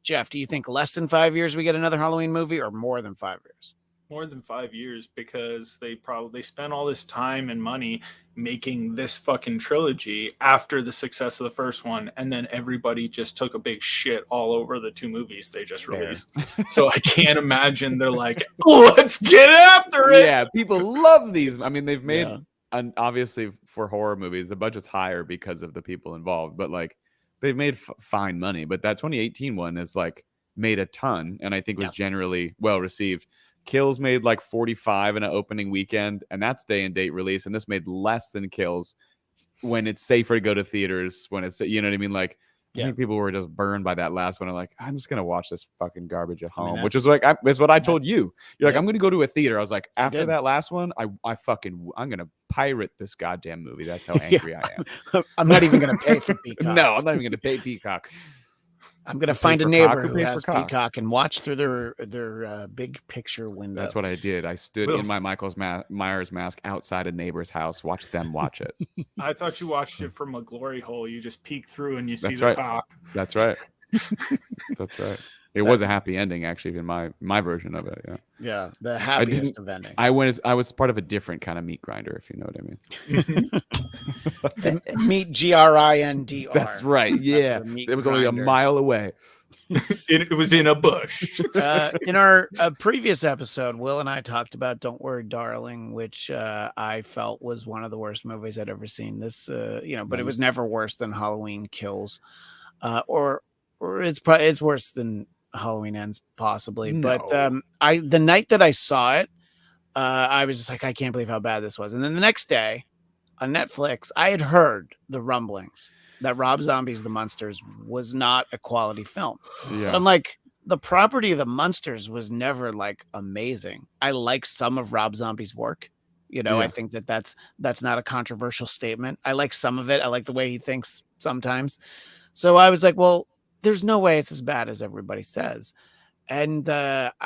Jeff, do you think less than 5 years we get another Halloween movie or more than 5 years? More than 5 years, because they spent all this time and money making this fucking trilogy after the success of the first one, and then everybody just took a big shit all over the 2 movies they just released. So I can't imagine they're like, let's get after it. Yeah, people love these. I mean, they've made, and obviously for horror movies, the budget's higher because of the people involved, but like they've made fine money. But that 2018 one is like made a ton, and I think was generally well received. Kills made like 45 in an opening weekend, and that's day and date release. And this made less than Kills when it's safer to go to theaters. When it's, you know what I mean? Like, I think people were just burned by that last one. I'm like, I'm just gonna watch this fucking garbage at home, which is like, it's what I told you. You're like, I'm gonna go to a theater. I was like, after that last one, I'm gonna pirate this goddamn movie. That's how angry I am. I'm not even gonna pay for Peacock. No, I'm not even gonna pay Peacock. I'm gonna find a neighbor who has Peacock and watch through their big picture window. That's what I did. I stood in my Michael Myers mask outside a neighbor's house, watched them watch it. I thought you watched it from a glory hole. You just peek through and you see the cock. That's right. That's right. It was a happy ending, actually, in my version of it. Yeah, the happiest of endings. I was part of a different kind of meat grinder, if you know what I mean. Meat GRINDR. That's right. Yeah, it was only a mile away. It was in a bush. In our previous episode, Will and I talked about "Don't Worry, Darling," which I felt was one of the worst movies I'd ever seen. This, but it was never worse than Halloween Kills, or it's worse than Halloween Ends, possibly. No. But the night that I saw it, I was just like, I can't believe how bad this was. And then the next day on Netflix, I had heard the rumblings that Rob Zombie's The Munsters was not a quality film. Yeah. I'm like, the property of The Munsters was never like amazing. I like some of Rob Zombie's work. I think that's not a controversial statement. I like some of it. I like the way he thinks sometimes. So I was like, well, there's no way it's as bad as everybody says. And I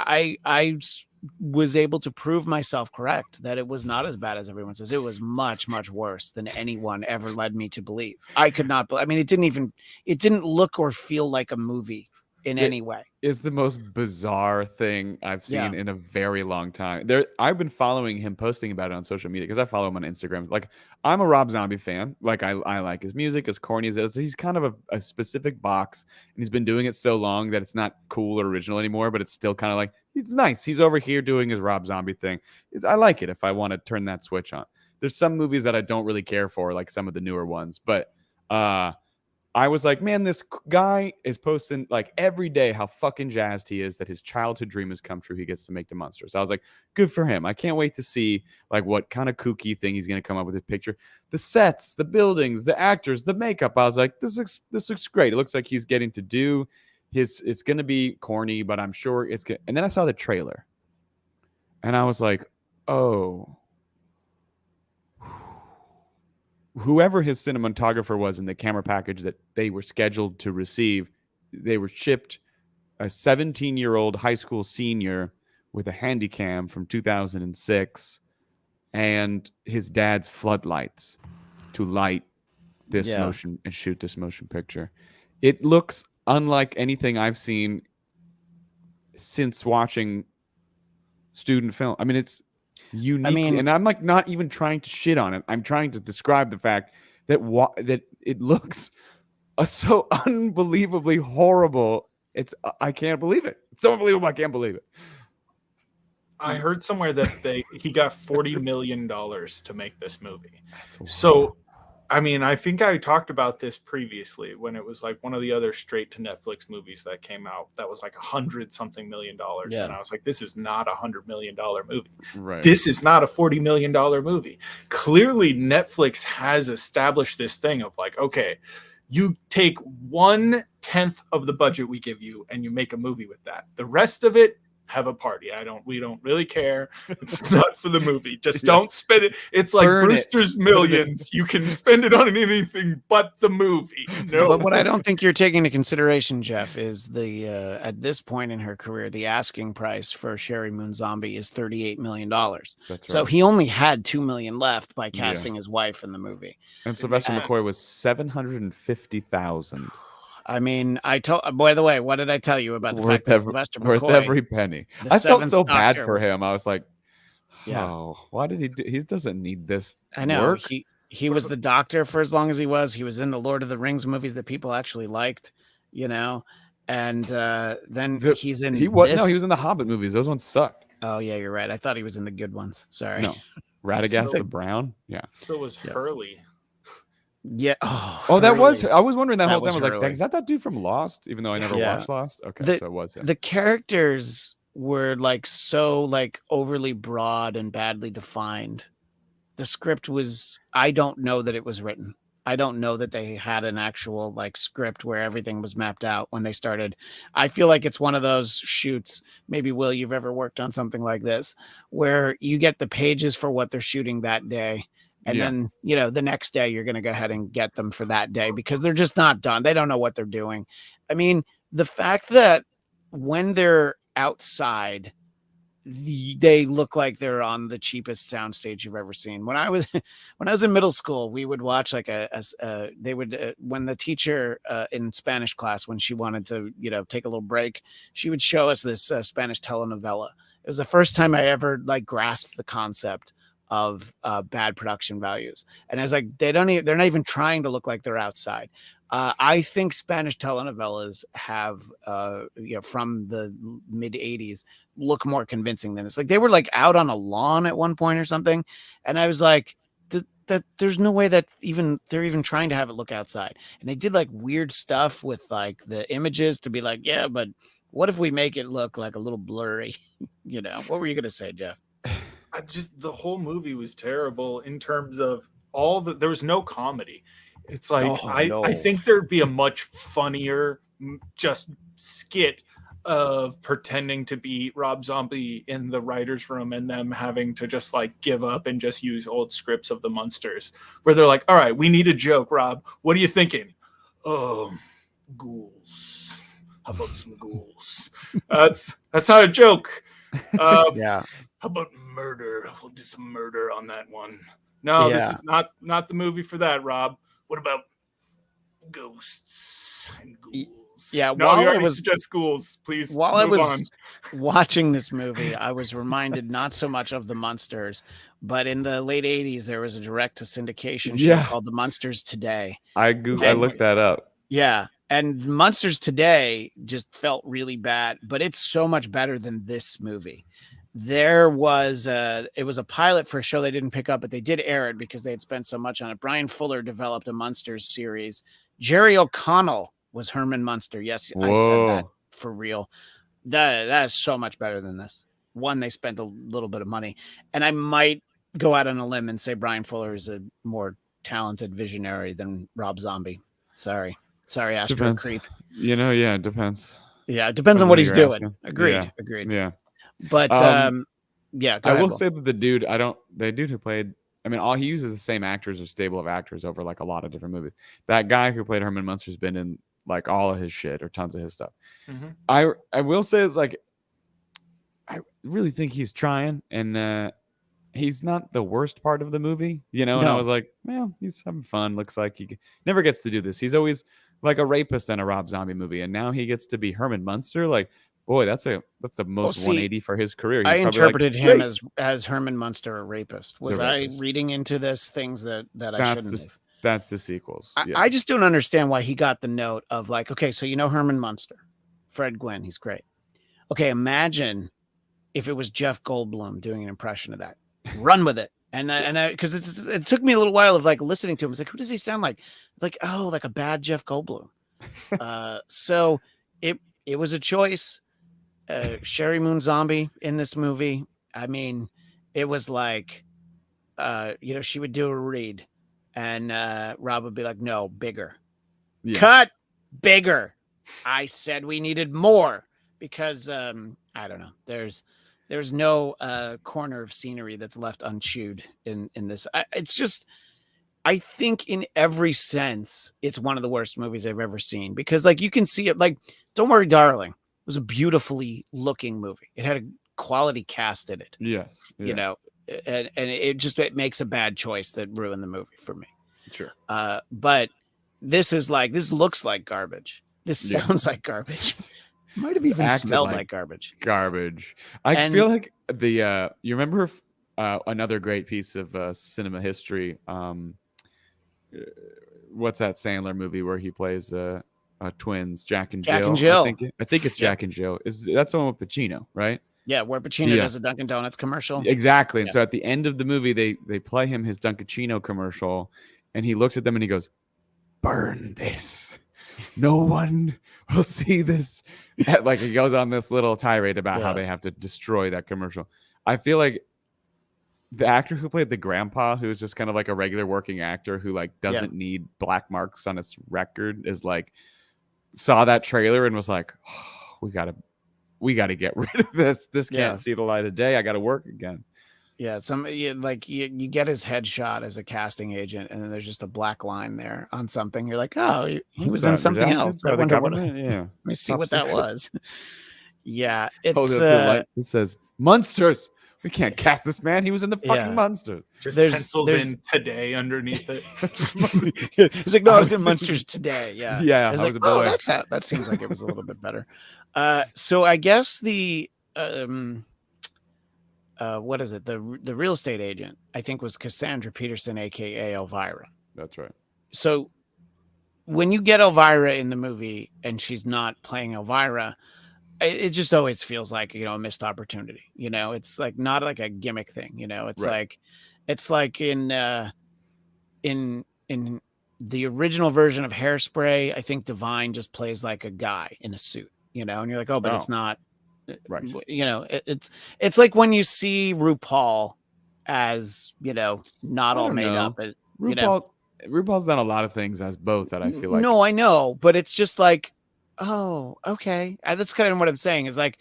was able to prove myself correct that it was not as bad as everyone says. It was much, much worse than anyone ever led me to believe. I could not. I mean, it didn't look or feel like a movie in any way. Is the most bizarre thing I've seen in a very long time. I've been following him, posting about it on social media because I follow him on Instagram. Like, I'm a Rob Zombie fan. Like, I like his music, as corny as it is. He's kind of a specific box, and he's been doing it so long that it's not cool or original anymore, but it's still kind of like, it's nice. He's over here doing his Rob Zombie thing. I like it if I want to turn that switch on. There's some movies that I don't really care for, like some of the newer ones, but I was like, man, this guy is posting like every day how fucking jazzed he is that his childhood dream has come true. He gets to make the Munsters. So I was like, good for him. I can't wait to see like what kind of kooky thing he's going to come up with a picture. The sets, the buildings, the actors, the makeup. I was like, this looks great. It looks like he's getting to do it's going to be corny, but I'm sure it's good. And then I saw the trailer and I was like, oh, whoever his cinematographer was in the camera package that they were scheduled to receive, they were shipped a 17-year-old high school senior with a Handycam from 2006 and his dad's floodlights to light this motion and shoot this motion picture. It looks unlike anything I've seen since watching student film. I mean, it's unique, and I'm like not even trying to shit on it. I'm trying to describe the fact that that it looks so unbelievably horrible. I can't believe it. It's so unbelievable. I can't believe it. I heard somewhere that he got $40 million to make this movie. So I mean, I think I talked about this previously when it was like one of the other straight to Netflix movies that came out that was like $100-something million. Yeah. And I was like, this is not $100 million movie. Right. This is not a $40 million movie. Clearly, Netflix has established this thing of like, okay, you take 1/10 of the budget we give you and you make a movie with that. The rest of it, have a party. We don't really care. It's not for the movie. Just don't spend it. It's like Burn Brewster's Millions. You can spend it on anything but the movie. No. But what I don't think you're taking into consideration, Jeff, is the at this point in her career, the asking price for Sherry Moon Zombie is $38 million. That's so right. he only had $2 million left by casting his wife in the movie. And Sylvester McCoy was $750,000. I mean, by the way, what did I tell you about the fact that Sylvester McCoy, worth every penny? I felt so bad for him. I was like, why did he do? He doesn't need this. I know. Work. He was the Doctor for as long as he was. He was in the Lord of the Rings movies that people actually liked, and then he's in. He was in the Hobbit movies. Those ones sucked. Oh yeah, you're right. I thought he was in the good ones. Sorry. No, Radagast the Brown. Yeah. So was Hurley. Yeah. That was. I was wondering that whole time. I was Hurley. like, is that dude from Lost? Even though I never watched Lost. Okay, so it was him. The characters were so overly broad and badly defined. The script was. I don't know that it was written. I don't know that they had an actual script where everything was mapped out when they started. I feel like it's one of those shoots. Maybe Will, you've ever worked on something like this, where you get the pages for what they're shooting that day. And then, the next day you're going to go ahead and get them for that day because they're just not done. They don't know what they're doing. I mean, the fact that when they're outside, they look like they're on the cheapest soundstage you've ever seen. When I was in middle school, we would watch when the teacher in Spanish class, when she wanted to, take a little break, she would show us this Spanish telenovela. It was the first time I ever grasped the concept of bad production values. And I was like, they're not even trying to look like they're outside. I think Spanish telenovelas have, from the mid 80s look more convincing than it's like they were out on a lawn at one point or something. And I was like, that there's no way that they're even trying to have it look outside. And they did weird stuff with the images to be but what if we make it look a little blurry? What were you going to say, Jeff? The whole movie was terrible in terms of there was no comedy. It's I think there'd be a much funnier just skit of pretending to be Rob Zombie in the writer's room and them having to just give up and just use old scripts of the Munsters where they're like, all right, we need a joke, Rob. What are you thinking? Ghouls. How about some ghouls? That's not a joke. Yeah. How about murder? We'll do some murder on that one. No, this is not the movie for that, Rob. What about ghosts and ghouls? Yeah, no, while I was just ghouls, please. While I was watching this movie, I was reminded not so much of the Munsters, but in the late 80s, there was a direct to syndication show called The Munsters Today. I looked that up. Yeah. And Munsters Today just felt really bad, but it's so much better than this movie. It was a pilot for a show they didn't pick up, but they did air it because they had spent so much on it. Brian Fuller developed a Munsters series. Jerry O'Connell was Herman Munster. Yes, I said that for real. That is so much better than this. One, they spent a little bit of money, and I might go out on a limb and say Brian Fuller is a more talented visionary than Rob Zombie. Sorry, Astro Creep. It depends. Yeah, it depends on what he's doing. Agreed. Yeah. But I will say that the dude who played, all he uses the same actors or stable of actors over a lot of different movies. That guy who played Herman Munster's been in all of his shit or tons of his stuff. Mm-hmm. I will say it's I really think he's trying, and he's not the worst part of the movie, And I was like, well, he's having fun. Looks like he never gets to do this. He's always like a rapist in a Rob Zombie movie, and now he gets to be Herman Munster. Boy, that's the most 180 for his career. I interpreted him as Herman Munster, a rapist. Was I reading into this things that I shouldn't have? That's the sequels. I just don't understand why he got the note of okay, so Herman Munster, Fred Gwynn, he's great. Okay, imagine if it was Jeff Goldblum doing an impression of that. Run with it. And because it took me a little while of like listening to him. It's like, who does he sound like? Like, oh, like a bad Jeff Goldblum. So it was a choice. Sherry Moon Zombie in this movie. I mean, it was like, she would do a read, and Rob would be like, "No, bigger, cut, bigger." I said we needed more because I don't know. There's no corner of scenery that's left unchewed in this. It's just, I think in every sense, it's one of the worst movies I've ever seen because like you can see it. Like, Don't Worry, Darling. It was a beautifully looking movie. It had a quality cast in it. Yes. Yeah. And it makes a bad choice that ruined the movie for me. Sure. But this looks like garbage. This sounds like garbage. Might have even smelled like garbage. I feel like you remember another great piece of cinema history. What's that Sandler movie where he plays twins, Jack and Jill? I think it's Jack and Jill. That's the one with Pacino, right? Yeah, where Pacino does a Dunkin' Donuts commercial. Exactly. And so at the end of the movie, they play him his Dunkin' commercial, and he looks at them and he goes, "Burn this. No one will see this." Like he goes on this little tirade about how they have to destroy that commercial. I feel like the actor who played the grandpa, who's just kind of like a regular working actor who like doesn't need black marks on his record, is like saw that trailer and was like, oh, we gotta get rid of this. This can't see the light of day. I gotta work again. Yeah, you get his headshot as a casting agent, and then there's just a black line there on something. You're like, oh, he was in something else. I wonder what. Let me see what that was. Yeah, it says Munsters. We can't cast this man. He was in the fucking Munsters. There's penciled in today underneath it. He's like, no, I was in Munsters today. Yeah, yeah. I was a boy. That seems like it was a little bit better. So I guess the what is it? The real estate agent, I think, was Cassandra Peterson, aka Elvira. That's right. So when you get Elvira in the movie and she's not playing Elvira, it just always feels like, a missed opportunity. It's like not like a gimmick thing. It's like in the original version of Hairspray, I think Divine just plays like a guy in a suit, and you're like, oh, but it's not. Right. It's like when you see RuPaul as, not all made up. RuPaul's done a lot of things as both that I feel like. No, I know, but it's just like, oh, okay. That's kind of what I'm saying is like,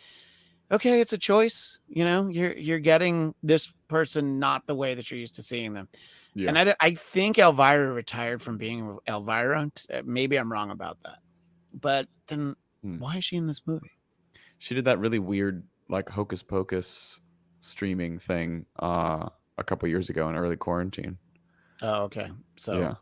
okay, it's a choice. You're getting this person not the way that you're used to seeing them. Yeah. And I think Elvira retired from being Elvira. Maybe I'm wrong about that. But then why is she in this movie? She did that really weird, like Hocus Pocus streaming thing a couple years ago in early quarantine. Oh, okay. So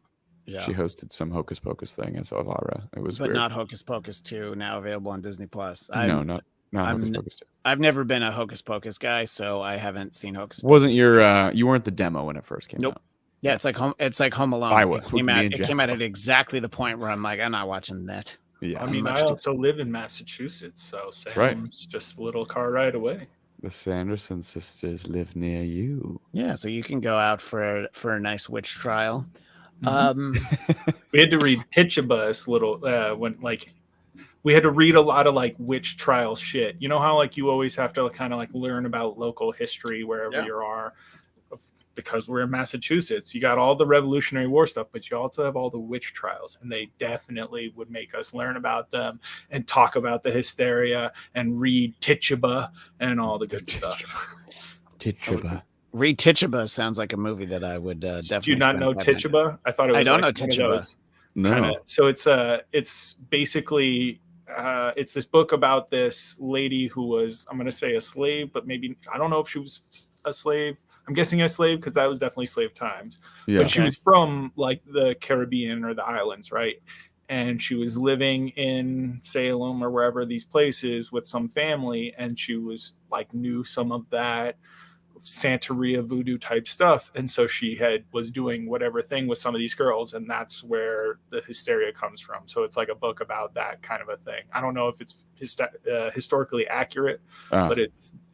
yeah. She hosted some Hocus Pocus thing as Elvira. It was weird. Not Hocus Pocus 2, now available on Disney Plus. No, not Hocus Pocus 2. I've never been a Hocus Pocus guy, so I haven't seen Hocus Pocus. Wasn't you weren't the demo when it first came out? Yeah, it's like Home Alone. It came out at exactly the point where I'm like, I'm not watching that. Yeah, I mean, I also live in Massachusetts, so Sam's just a little car ride away. The Sanderson sisters live near you. Yeah, so you can go out for a nice witch trial. Mm-hmm. We had to read Tituba's little when like we had to read a lot of like witch trial shit. You know how like you always have to kind of like learn about local history wherever you are. Because we're in Massachusetts, you got all the Revolutionary War stuff, but you also have all the witch trials, and they definitely would make us learn about them and talk about the hysteria and read Tituba and all the good stuff. Tituba. Read Tituba sounds like a movie that I would definitely. Do you not know Tituba? I thought it was. I don't know Tituba. No. So it's basically it's this book about this lady who was, I'm going to say a slave, but maybe I don't know if she was a slave. I'm guessing a slave because that was definitely slave times. Yeah. But she was from like the Caribbean or the islands, right? And she was living in Salem or wherever these places with some family, and she was like knew some of that Santeria voodoo type stuff, and so she was doing whatever thing with some of these girls, and that's where the hysteria comes from. So it's like a book about that kind of a thing. I don't know if it's historically accurate, but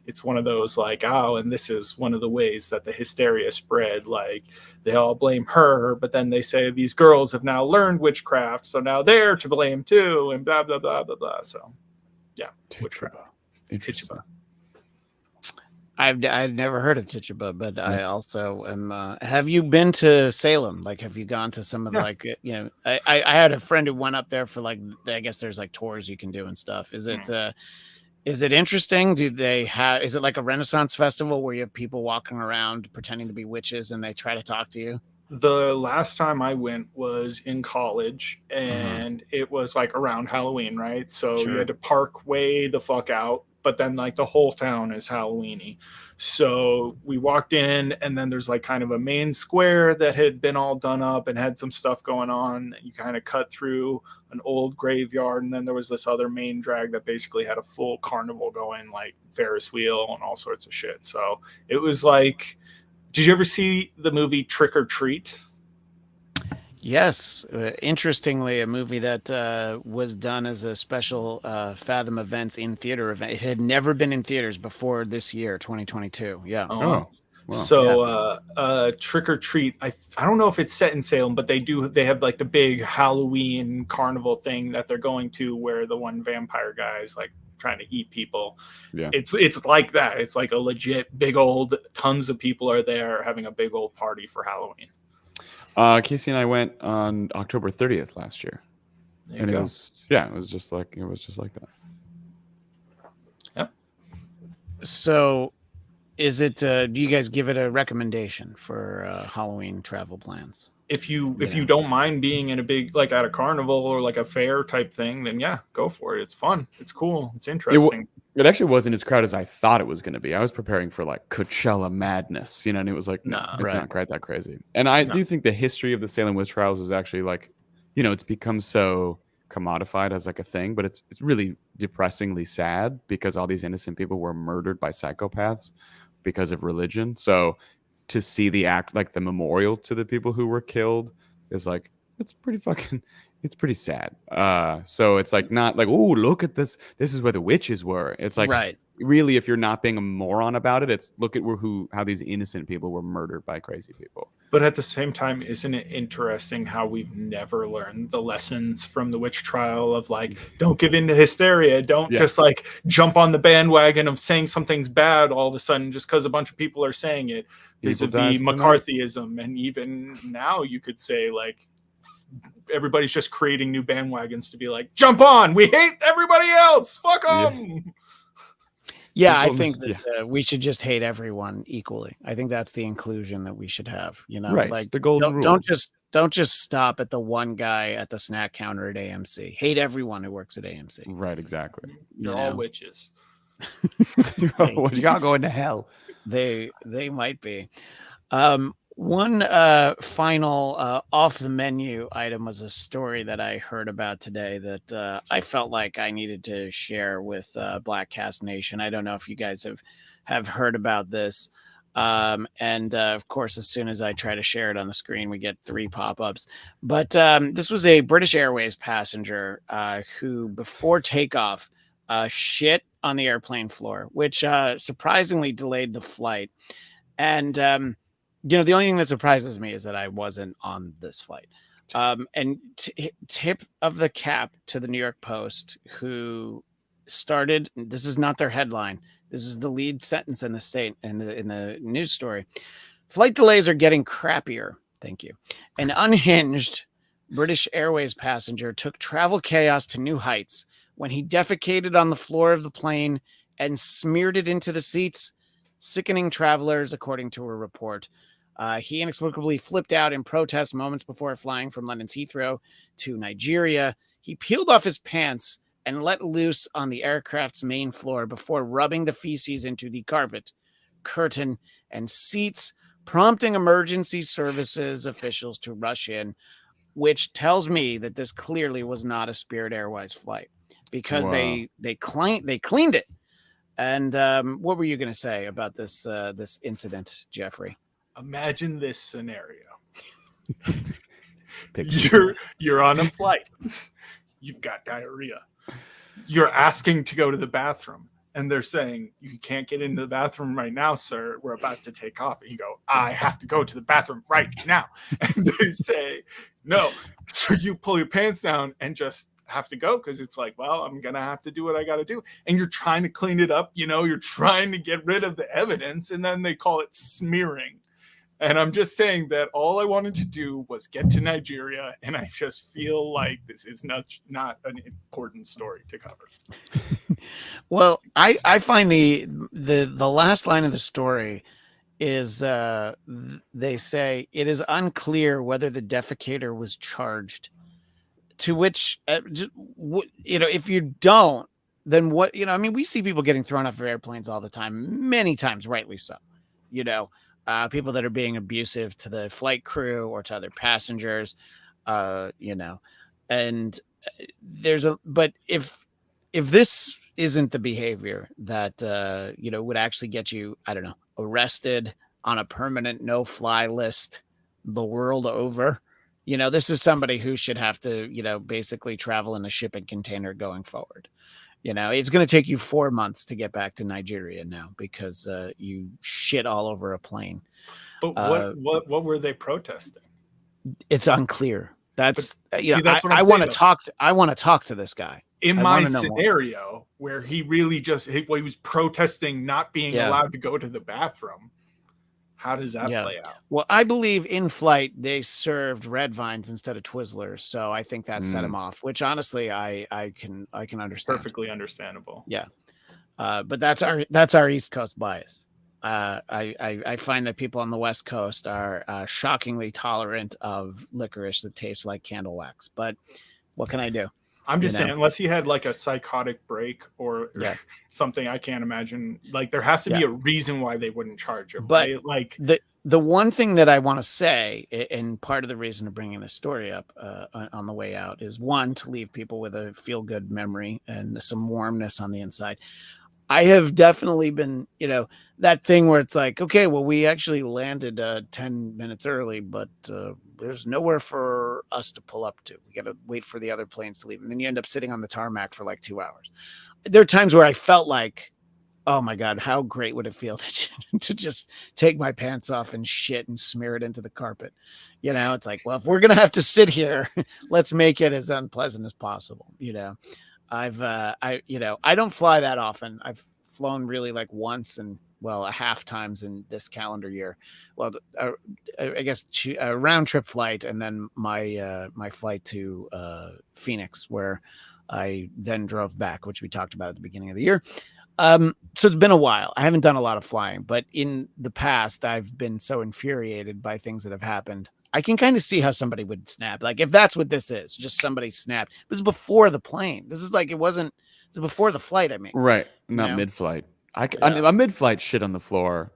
it's one of those like, oh, and this is one of the ways that the hysteria spread. Like they all blame her, but then they say these girls have now learned witchcraft, so now they're to blame too, and blah blah blah blah blah. So yeah, witchcraft. Interesting. I've never heard of Tituba, but I also am. Have you been to Salem? Like, have you gone to some of the, like, you know, I had a friend who went up there for like, I guess there's like tours you can do and stuff. Is it interesting? Do they have? Is it like a Renaissance festival where you have people walking around pretending to be witches and they try to talk to you? The last time I went was in college, and it was like around Halloween, right? So you had to park way the fuck out, but then like the whole town is Halloweeny. So we walked in, and then there's like kind of a main square that had been all done up and had some stuff going on. You kind of cut through an old graveyard, and then there was this other main drag that basically had a full carnival going, like Ferris wheel and all sorts of shit. So it was like, did you ever see the movie Trick or Treat? Yes. Interestingly, a movie that was done as a special Fathom Events in theater event. It had never been in theaters before this year, 2022. Yeah. Oh, wow. So Trick or Treat, I don't know if it's set in Salem, but they have like the big Halloween carnival thing that they're going to, where the one vampire guy is like trying to eat people. Yeah, it's like that. It's like a legit big old, tons of people are there having a big old party for Halloween. Casey and I went on October 30th last year, and it was just like that. Yep. So, is it? Do you guys give it a recommendation for Halloween travel plans? If you don't mind being in a big, like at a carnival or like a fair type thing, then yeah, go for it. It's fun. It's cool. It's interesting. It actually wasn't as crowded as I thought it was going to be. I was preparing for like Coachella madness, you know, and it was like, no, it's not quite that crazy. And I do think the history of the Salem witch trials is actually like, you know, it's become so commodified as like a thing, but it's really depressingly sad because all these innocent people were murdered by psychopaths because of religion. So to see the act, like the memorial to the people who were killed, is like, it's pretty sad. So it's like, not like, oh, look at this is where the witches were. It's like, really, if you're not being a moron about it, it's look at how these innocent people were murdered by crazy people. But at the same time, isn't it interesting how we've never learned the lessons from the witch trial of like, don't give in to hysteria. Don't just like jump on the bandwagon of saying something's bad all of a sudden just because a bunch of people are saying it. Vis-a-vis McCarthyism. And even now you could say like, everybody's just creating new bandwagons to be like, jump on, we hate everybody else, fuck them. Yeah, I think that we should just hate everyone equally. I think that's the inclusion that we should have, you know, like the golden rule. Don't just stop at the one guy at the snack counter at AMC. Hate everyone who works at AMC. Right, exactly. They're all witches. What you got going to hell? They might be. One final off the menu item was a story that I heard about today that I felt like I needed to share with Bladtcast Nation. I don't know if you guys have heard about this. And of course, as soon as I try to share it on the screen, we get 3 pop-ups. But this was a British Airways passenger who, before takeoff, shit on the airplane floor, which surprisingly delayed the flight. And you know, the only thing that surprises me is that I wasn't on this flight. And tip of the cap to the New York Post, who started, this is not their headline, this is the lead sentence in the news story. Flight delays are getting crappier. Thank you. An unhinged British Airways passenger took travel chaos to new heights when he defecated on the floor of the plane and smeared it into the seats, sickening travelers, according to a report. He inexplicably flipped out in protest moments before flying from London's Heathrow to Nigeria. He peeled off his pants and let loose on the aircraft's main floor before rubbing the feces into the carpet, curtain, and seats, prompting emergency services officials to rush in, which tells me that this clearly was not a Spirit Airways flight because they cleaned it. And what were you going to say about this incident, Jeffrey? Imagine this scenario. You're on a flight. You've got diarrhea. You're asking to go to the bathroom. And they're saying, you can't get into the bathroom right now, sir. We're about to take off. And you go, I have to go to the bathroom right now. And they say, no. So you pull your pants down and just have to go, because it's like, well, I'm going to have to do what I got to do. And you're trying to clean it up. You're trying to get rid of the evidence. And then they call it smearing. And I'm just saying that all I wanted to do was get to Nigeria, and I just feel like this is not an important story to cover. Well, I find the last line of the story is they say it is unclear whether the defecator was charged. To which, if you don't, then what? We see people getting thrown off of airplanes all the time, many times, rightly so. People that are being abusive to the flight crew or to other passengers, and but if this isn't the behavior that, would actually get you, I don't know, arrested on a permanent no-fly list the world over, this is somebody who should have to, basically travel in a shipping container going forward. It's going to take you 4 months to get back to Nigeria now because you shit all over a plane. But what were they protesting? It's unclear. That's what I want to talk. I want to talk to this guy. In my scenario, where he really he was protesting not being allowed to go to the bathroom. How does that play out? Well, I believe in flight they served red vines instead of Twizzlers, so I think that set him off. Which honestly, I can understand. Perfectly understandable. Yeah, but that's our East Coast bias. I find that people on the West Coast are shockingly tolerant of licorice that tastes like candle wax. But what can I do? I'm just saying, unless he had like a psychotic break or something, I can't imagine. Like, there has to be a reason why they wouldn't charge him. But right? Like the one thing that I want to say, and part of the reason of bringing this story up on the way out, is one, to leave people with a feel good memory and some warmness on the inside. I have definitely been, that thing where it's like, okay, well, we actually landed 10 minutes early, but there's nowhere for us to pull up to. We got to wait for the other planes to leave. And then you end up sitting on the tarmac for like 2 hours. There are times where I felt like, oh my God, how great would it feel to just take my pants off and shit and smear it into the carpet? It's like, well, if we're going to have to sit here, let's make it as unpleasant as possible. I don't fly that often. I've flown really like once and a half times in this calendar year. Well, I guess a round trip flight, and then my flight to Phoenix, where I then drove back, which we talked about at the beginning of the year. So it's been a while. I haven't done a lot of flying, but in the past, I've been so infuriated by things that have happened. I can kind of see how somebody would snap. Like, if that's what this is, just somebody snapped. This is before the plane. This is like, it's before the flight. I mean, right. Not mid-flight. A mid-flight shit on the floor.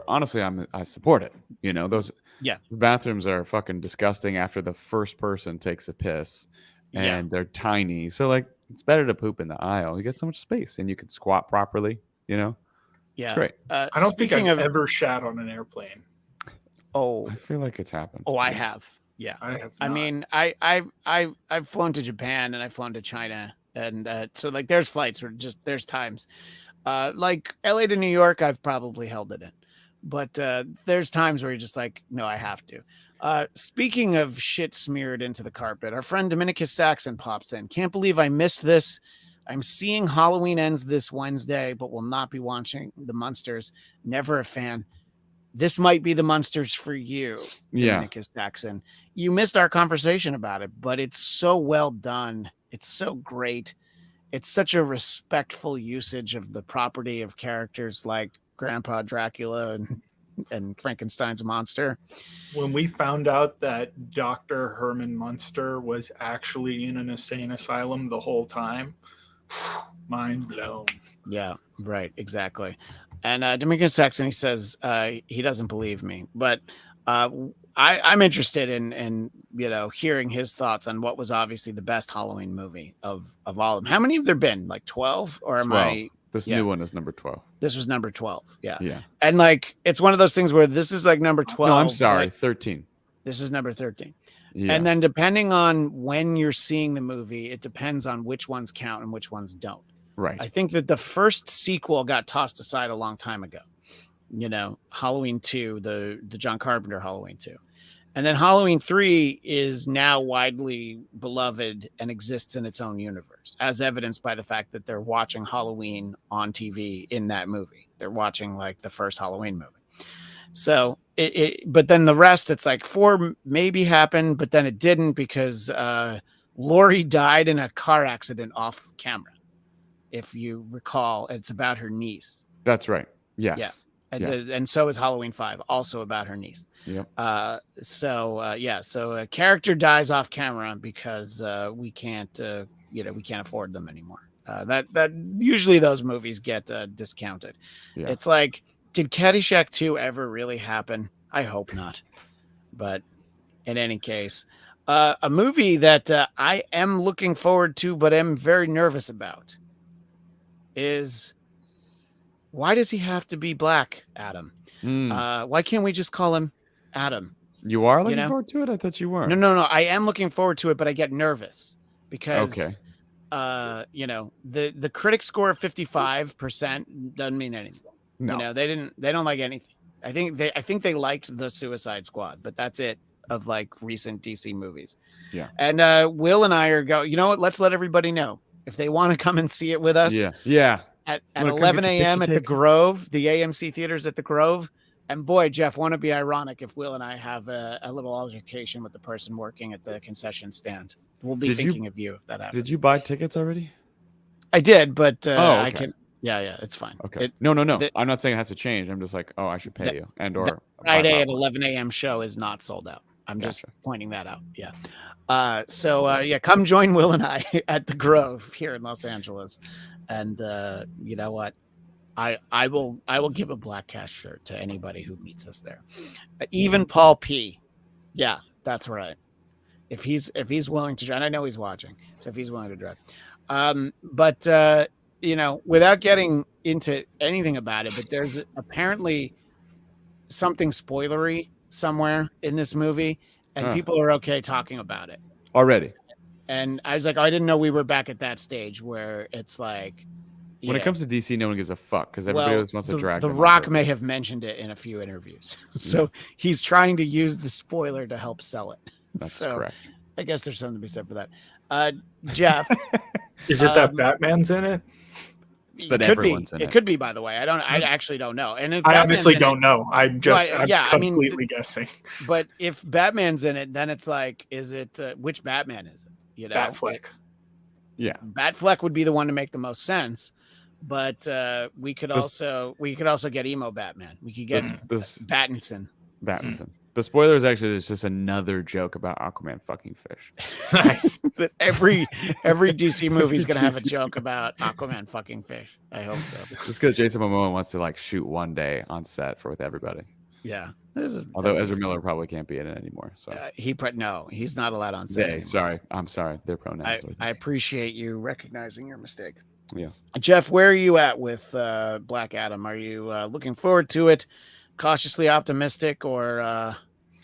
Honestly, I support it. Those bathrooms are fucking disgusting after the first person takes a piss, and they're tiny. So like, it's better to poop in the aisle. You get so much space, and you can squat properly. Yeah, it's great. I don't think I've ever shat on an airplane. Oh, I feel like it's happened. Oh, I have. Yeah, I have. I mean, I've flown to Japan and I've flown to China, and so like there's flights where there's times, like LA to New York, I've probably held it in, but there's times where you're just like, no, I have to. Speaking of shit smeared into the carpet, our friend Dominicus Saxon pops in. Can't believe I missed this. I'm seeing Halloween Ends this Wednesday, but will not be watching the Munsters. Never a fan. This might be the Munsters for you, Dominicus Saxon. You missed our conversation about it, but it's so well done. It's so great. It's such a respectful usage of the property of characters like Grandpa Dracula and Frankenstein's monster. When we found out that Dr. Herman Munster was actually in an insane asylum the whole time, mind blown. Yeah, right, exactly. And Dominicus Saxon, he says he doesn't believe me, but I'm interested in hearing his thoughts on what was obviously the best Halloween movie of all of them. How many have there been? Like 12? Or am 12. I? This new one is number 12. This was number 12. Yeah. Yeah. And like, it's one of those things where this is like number 12. No, I'm sorry. 13. This is number 13. Yeah. And then depending on when you're seeing the movie, it depends on which ones count and which ones don't. Right. I think that the first sequel got tossed aside a long time ago. You know, Halloween 2, the John Carpenter Halloween 2. And then Halloween 3 is now widely beloved and exists in its own universe, as evidenced by the fact that they're watching Halloween on TV in that movie. They're watching like the first Halloween movie. So but then the rest, it's like 4 maybe happened, but then it didn't because Laurie died in a car accident off camera. If you recall, it's about her niece. That's right. Yes. Yeah. And so is Halloween 5, also about her niece. Yep. So a character dies off camera because we can't afford them anymore. That usually those movies get discounted. Yeah. It's like, did Caddyshack 2 ever really happen? I hope not. But in any case, a movie that I am looking forward to, but am very nervous about is, why does he have to be black, Adam? Why can't we just call him Adam? You are looking forward to it? I thought you weren't. No. I am looking forward to it, but I get nervous because, the critic score of 55% doesn't mean anything. No. You know, they don't like anything. I think they liked The Suicide Squad, but that's it of like recent DC movies. Yeah. And Will and I are you know what? Let's let everybody know if they want to come and see it with us. Yeah. Yeah. At 11 a.m. at the Grove, the AMC theaters at the Grove. And boy, Jeff, won't it be ironic if Will and I have a little altercation with the person working at the concession stand? We'll be thinking of you if that happens. Did you buy tickets already? I did, but okay. I can. Yeah, it's fine. Okay. No. I'm not saying it has to change. I'm just like, I should pay you. And or Friday at 11 a.m. show is not sold out. I'm just pointing that out. Yeah. So come join Will and I at the Grove here in Los Angeles. And you know what? I will give a Bladtcast shirt to anybody who meets us there. Even Paul P. Yeah, that's right. If he's willing to drive, and I know he's watching, so if he's willing to drive. But without getting into anything about it, but there's apparently something spoilery somewhere in this movie, and people are okay talking about it already. And I was like, I didn't know we were back at that stage where it's like, when it comes to DC, no one gives a fuck because everybody else wants to drag. The Rock may have mentioned it in a few interviews, so he's trying to use the spoiler to help sell it. That's correct. I guess there's something to be said for that. Jeff, is it that Batman's in it? But everyone's in it. It could be, by the way. I actually don't know. And if I honestly don't know. I'm completely guessing. But if Batman's in it, then it's like, is it which Batman is it? You know, Batfleck. Yeah, Batfleck would be the one to make the most sense. But we could also get emo Batman. We could get Pattinson. The spoiler is actually there's just another joke about Aquaman fucking fish. Nice. But every DC movie is gonna have a joke about Aquaman fucking fish. I hope so. Just because Jason Momoa wants to like shoot one day on set with everybody. Yeah. Although Ezra Miller probably can't be in it anymore. So he's not allowed on set. I'm sorry. Their pronouns. I appreciate you recognizing your mistake. Yes. Jeff, where are you at with Black Adam? Are you looking forward to it? Cautiously optimistic, or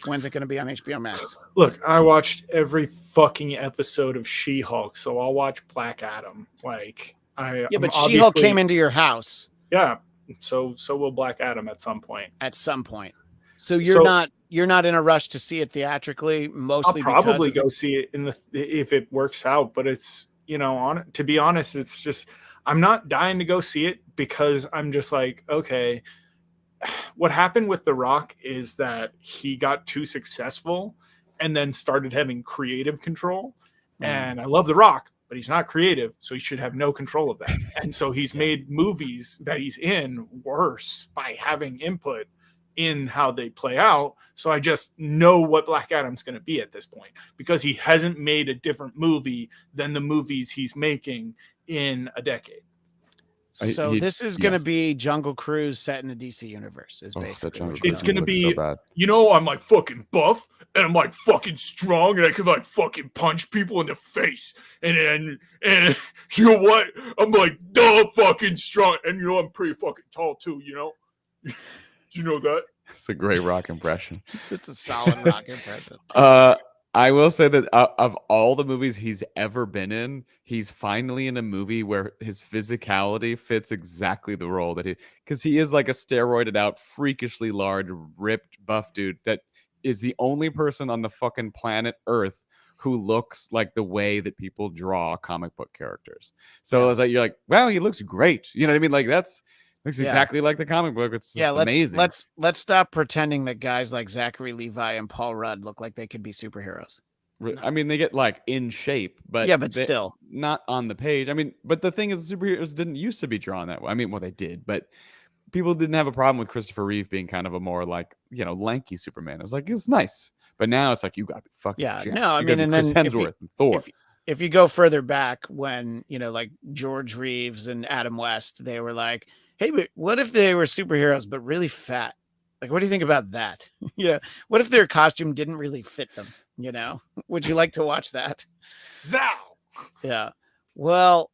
when's it going to be on HBO Max? Look, I watched every fucking episode of She-Hulk, so I'll watch Black Adam. But She-Hulk came into your house. Yeah. So will Black Adam at some point. So you're not in a rush to see it theatrically. Mostly, I'll probably go see it if it works out. But it's to be honest, it's just I'm not dying to go see it because I'm just like, okay, what happened with The Rock is that he got too successful and then started having creative control. And I love The Rock, but he's not creative, so he should have no control of that. And so he's made movies that he's in worse by having input in how they play out. So I just know what Black Adam's going to be at this point because he hasn't made a different movie than the movies he's making in a decade. So this is going to be Jungle Cruise set in the DC universe. Is basically it's going to be. So I'm like fucking buff and I'm like fucking strong and I can like fucking punch people in the face and you know what? I'm like fucking strong and I'm pretty fucking tall too. Do you know that? It's a great Rock impression. It's a solid Rock impression. I will say that of all the movies he's ever been in, he's finally in a movie where his physicality fits exactly the role that because he is like a steroided out, freakishly large, ripped, buff dude that is the only person on the fucking planet Earth who looks like the way that people draw comic book characters. So it's like, you're like, wow, he looks great. You know what I mean? Like looks exactly like the comic book. It's amazing. Let's stop pretending that guys like Zachary Levi and Paul Rudd look like they could be superheroes. I mean, they get like in shape, but still not on the page. I mean, but the thing is, superheroes didn't used to be drawn that way. I mean, well, they did, but people didn't have a problem with Christopher Reeve being kind of a more like, lanky Superman. It was like, it's nice, but now it's like, you got to be fucking no, I mean, and then Hemsworth and Thor. If you go further back, when like George Reeves and Adam West, they were like, hey, but what if they were superheroes but really fat? Like, what do you think about that? What if their costume didn't really fit them? Would you like to watch that? Zow. Yeah. Well,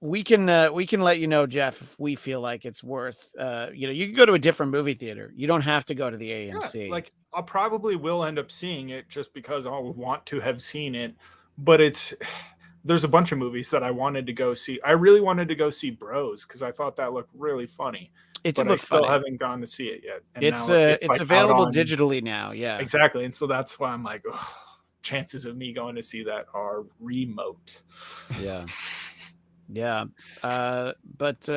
we can let you know, Jeff, if we feel like it's worth. You can go to a different movie theater. You don't have to go to the AMC. Yeah, like I probably will end up seeing it just because I'll want to have seen it. But there's a bunch of movies that I wanted to go see. I really wanted to go see Bros because I thought that looked really funny. It did look still funny. haven't gone to see it yet. And it's like available digitally now. Yeah, exactly. And so that's why I'm like, chances of me going to see that are remote. Yeah. Yeah. But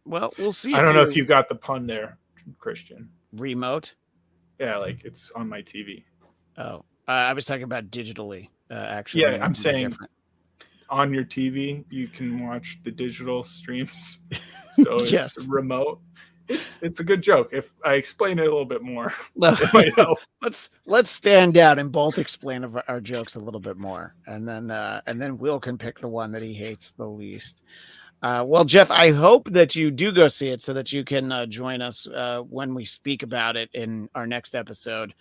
well, we'll see. I don't know if you got the pun there, Christian. Remote? Yeah, like it's on my TV. Oh, I was talking about digitally. Actually, yeah, I'm saying different. On your TV you can watch the digital streams. So it's remote. It's a good joke. If I explain it a little bit more, it might help. Let's stand down and both explain our jokes a little bit more, and then Will can pick the one that he hates the least. Well, Jeff, I hope that you do go see it so that you can join us when we speak about it in our next episode,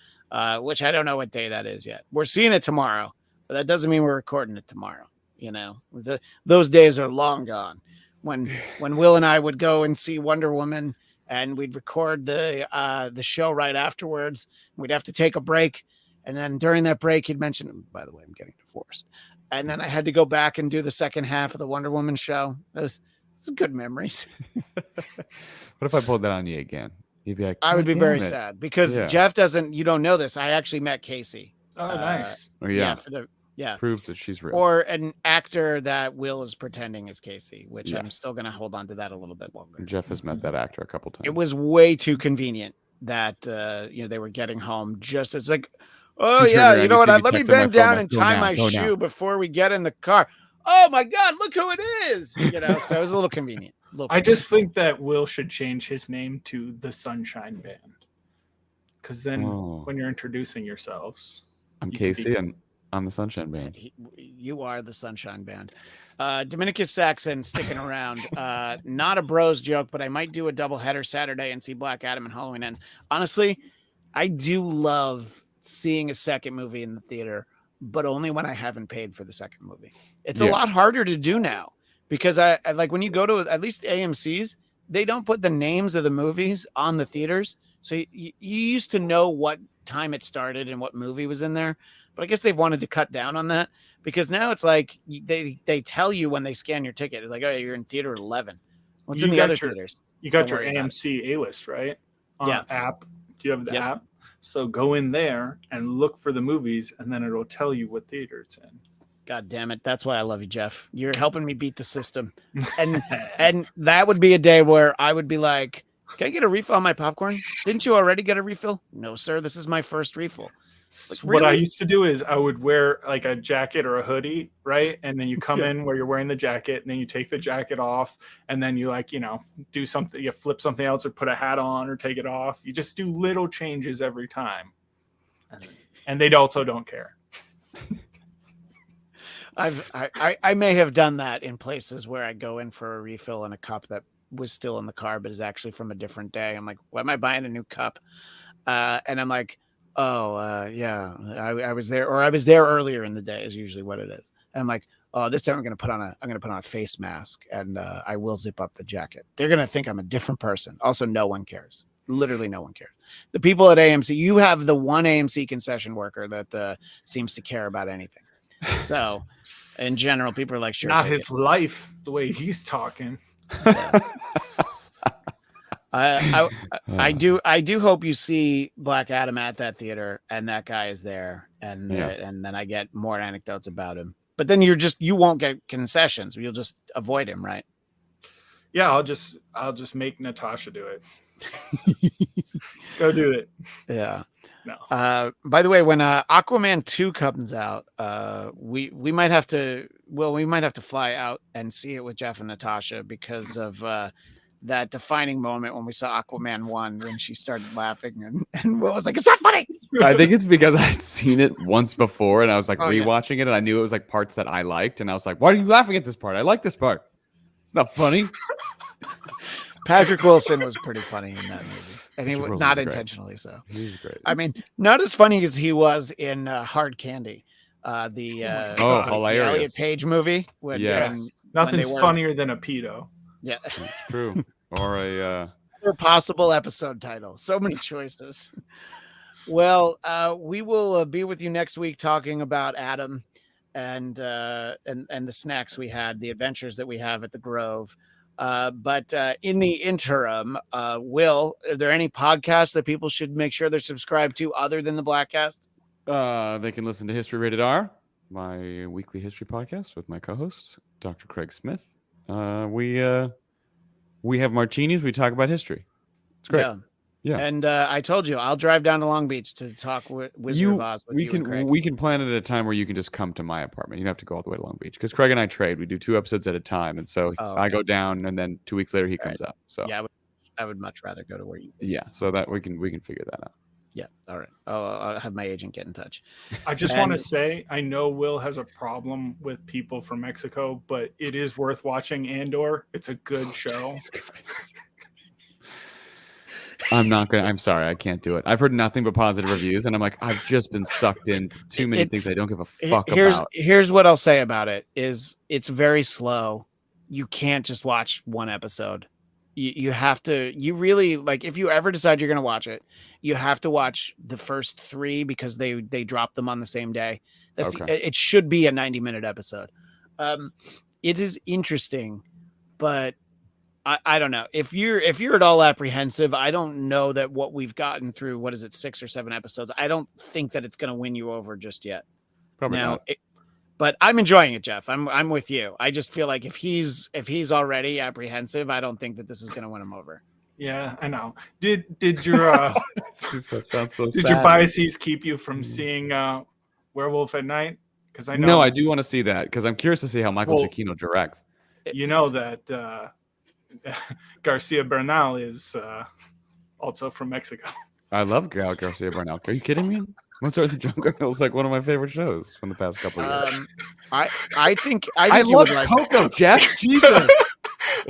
which I don't know what day that is yet. We're seeing it tomorrow, but that doesn't mean we're recording it tomorrow. Those days are long gone. When Will and I would go and see Wonder Woman, and we'd record the show right afterwards. We'd have to take a break, and then during that break, he'd mention, by the way, I'm getting divorced. And then I had to go back and do the second half of the Wonder Woman show. It's good memories. What if I pulled that on you again? You'd be like, I would be very sad because Jeff doesn't. You don't know this. I actually met Casey. Oh, nice. Proves that she's real. Or an actor that Will is pretending is Casey, which I'm still going to hold on to that a little bit longer. Jeff has met that actor a couple times. It was way too convenient that they were getting home just as like, oh yeah, you know what? Let me bend down and tie my shoe before we get in the car. Oh my God, look who it is! So it was a little convenient. I just think that Will should change his name to the Sunshine Band, because then when you're introducing yourselves, I'm Casey and I'm the Sunshine Band. You are the Sunshine Band. Dominicus Saxon sticking around. Not a bros joke, but I might do a doubleheader Saturday and see Black Adam and Halloween Ends. Honestly, I do love seeing a second movie in the theater, but only when I haven't paid for the second movie. It's a lot harder to do now because I like when you go to at least AMC's, they don't put the names of the movies on the theaters. So you used to know what time it started and what movie was in there. But I guess they've wanted to cut down on that because now it's like they tell you when they scan your ticket. It's like, oh, you're in theater 11. What's in the other theaters? You got your AMC A-list, right? App. Do you have the app? So go in there and look for the movies, and then it'll tell you what theater it's in. God damn it. That's why I love you, Jeff. You're helping me beat the system. And that would be a day where I would be like, can I get a refill on my popcorn? Didn't you already get a refill? No, sir. This is my first refill. Like, what I used to do is I would wear like a jacket or a hoodie, right? And then you come in where you're wearing the jacket, and then you take the jacket off, and then you do something, you flip something else or put a hat on or take it off. You just do little changes every time. And they also don't care. I may have done that in places where I go in for a refill in a cup that was still in the car, but is actually from a different day. I'm like, why am I buying a new cup? And I'm like, I was there, or I was there earlier in the day is usually what it is. And I'm like, oh, this time I'm going to put on a face mask, and I will zip up the jacket. They're going to think I'm a different person. Also, no one cares. Literally no one cares. The people at AMC, you have the one AMC concession worker that seems to care about anything. So in general, people are like, sure. Not his life, the way he's talking. Yeah. I do hope you see Black Adam at that theater and that guy is there and then I get more anecdotes about him. But then you won't get concessions. You'll just avoid him, right? Yeah, I'll just make Natasha do it. Go do it. Yeah. No. By the way, when Aquaman 2 comes out, we might have to fly out and see it with Jeff and Natasha because of that defining moment when we saw Aquaman 1 when she started laughing and Will was like, it's not funny. I think it's because I had seen it once before and I was like rewatching it and I knew it was like parts that I liked and I was like, why are you laughing at this part? I like this part. It's not funny. Patrick Wilson was pretty funny in that movie. And he was not intentionally so. He's great. I mean, not as funny as he was in Hard Candy, the Elliot Page movie. Nothing's funnier than a pedo. Yeah, it's true. Or a possible episode title. So many choices. Well, we will be with you next week talking about Adam and the snacks we had, the adventures that we have at the Grove. But in the interim, Will, are there any podcasts that people should make sure they're subscribed to other than the Bladtcast? They can listen to History Rated R, my weekly history podcast with my co-host, Dr. Craig Smith. We have martinis. We talk about history. It's great. Yeah. And I told you, I'll drive down to Long Beach to talk with Wizard of Oz with you and Craig. We can plan it at a time where you can just come to my apartment. You don't have to go all the way to Long Beach because Craig and I trade. We do 2 episodes at a time. And so I go down and then 2 weeks later he comes up. So yeah, I would much rather go to where you. Yeah. So that we can figure that out. Yeah. All right. I'll have my agent get in touch. I just want to say, I know Will has a problem with people from Mexico, but it is worth watching Andor. It's a good show. I'm sorry. I can't do it. I've heard nothing but positive reviews. And I'm like, I've just been sucked into too many things I don't give a fuck about. Here's what I'll say about it is it's very slow. You can't just watch one episode. You have to, you really like, if you ever decide you're going to watch it, you have to watch the first 3 because they drop them on the same day. It should be a 90-minute episode. It is interesting, but I don't know if you're at all apprehensive. I don't know that what we've gotten through, 6 or 7 episodes. I don't think that it's going to win you over just yet. Probably not. But I'm enjoying it, Jeff. I'm with you. I just feel like if he's already apprehensive, I don't think that this is going to win him over. Yeah, I know. Did your that sounds so did sad. your biases keep you from seeing Werewolf at Night? Because I know. No, I do want to see that because I'm curious to see how Michael Giacchino directs. You know that Garcia Bernal is also from Mexico. I love Garcia Bernal. Are you kidding me? Mozart the Jungle is like one of my favorite shows from the past couple of years. I think I love Coco, Jeff. Jesus.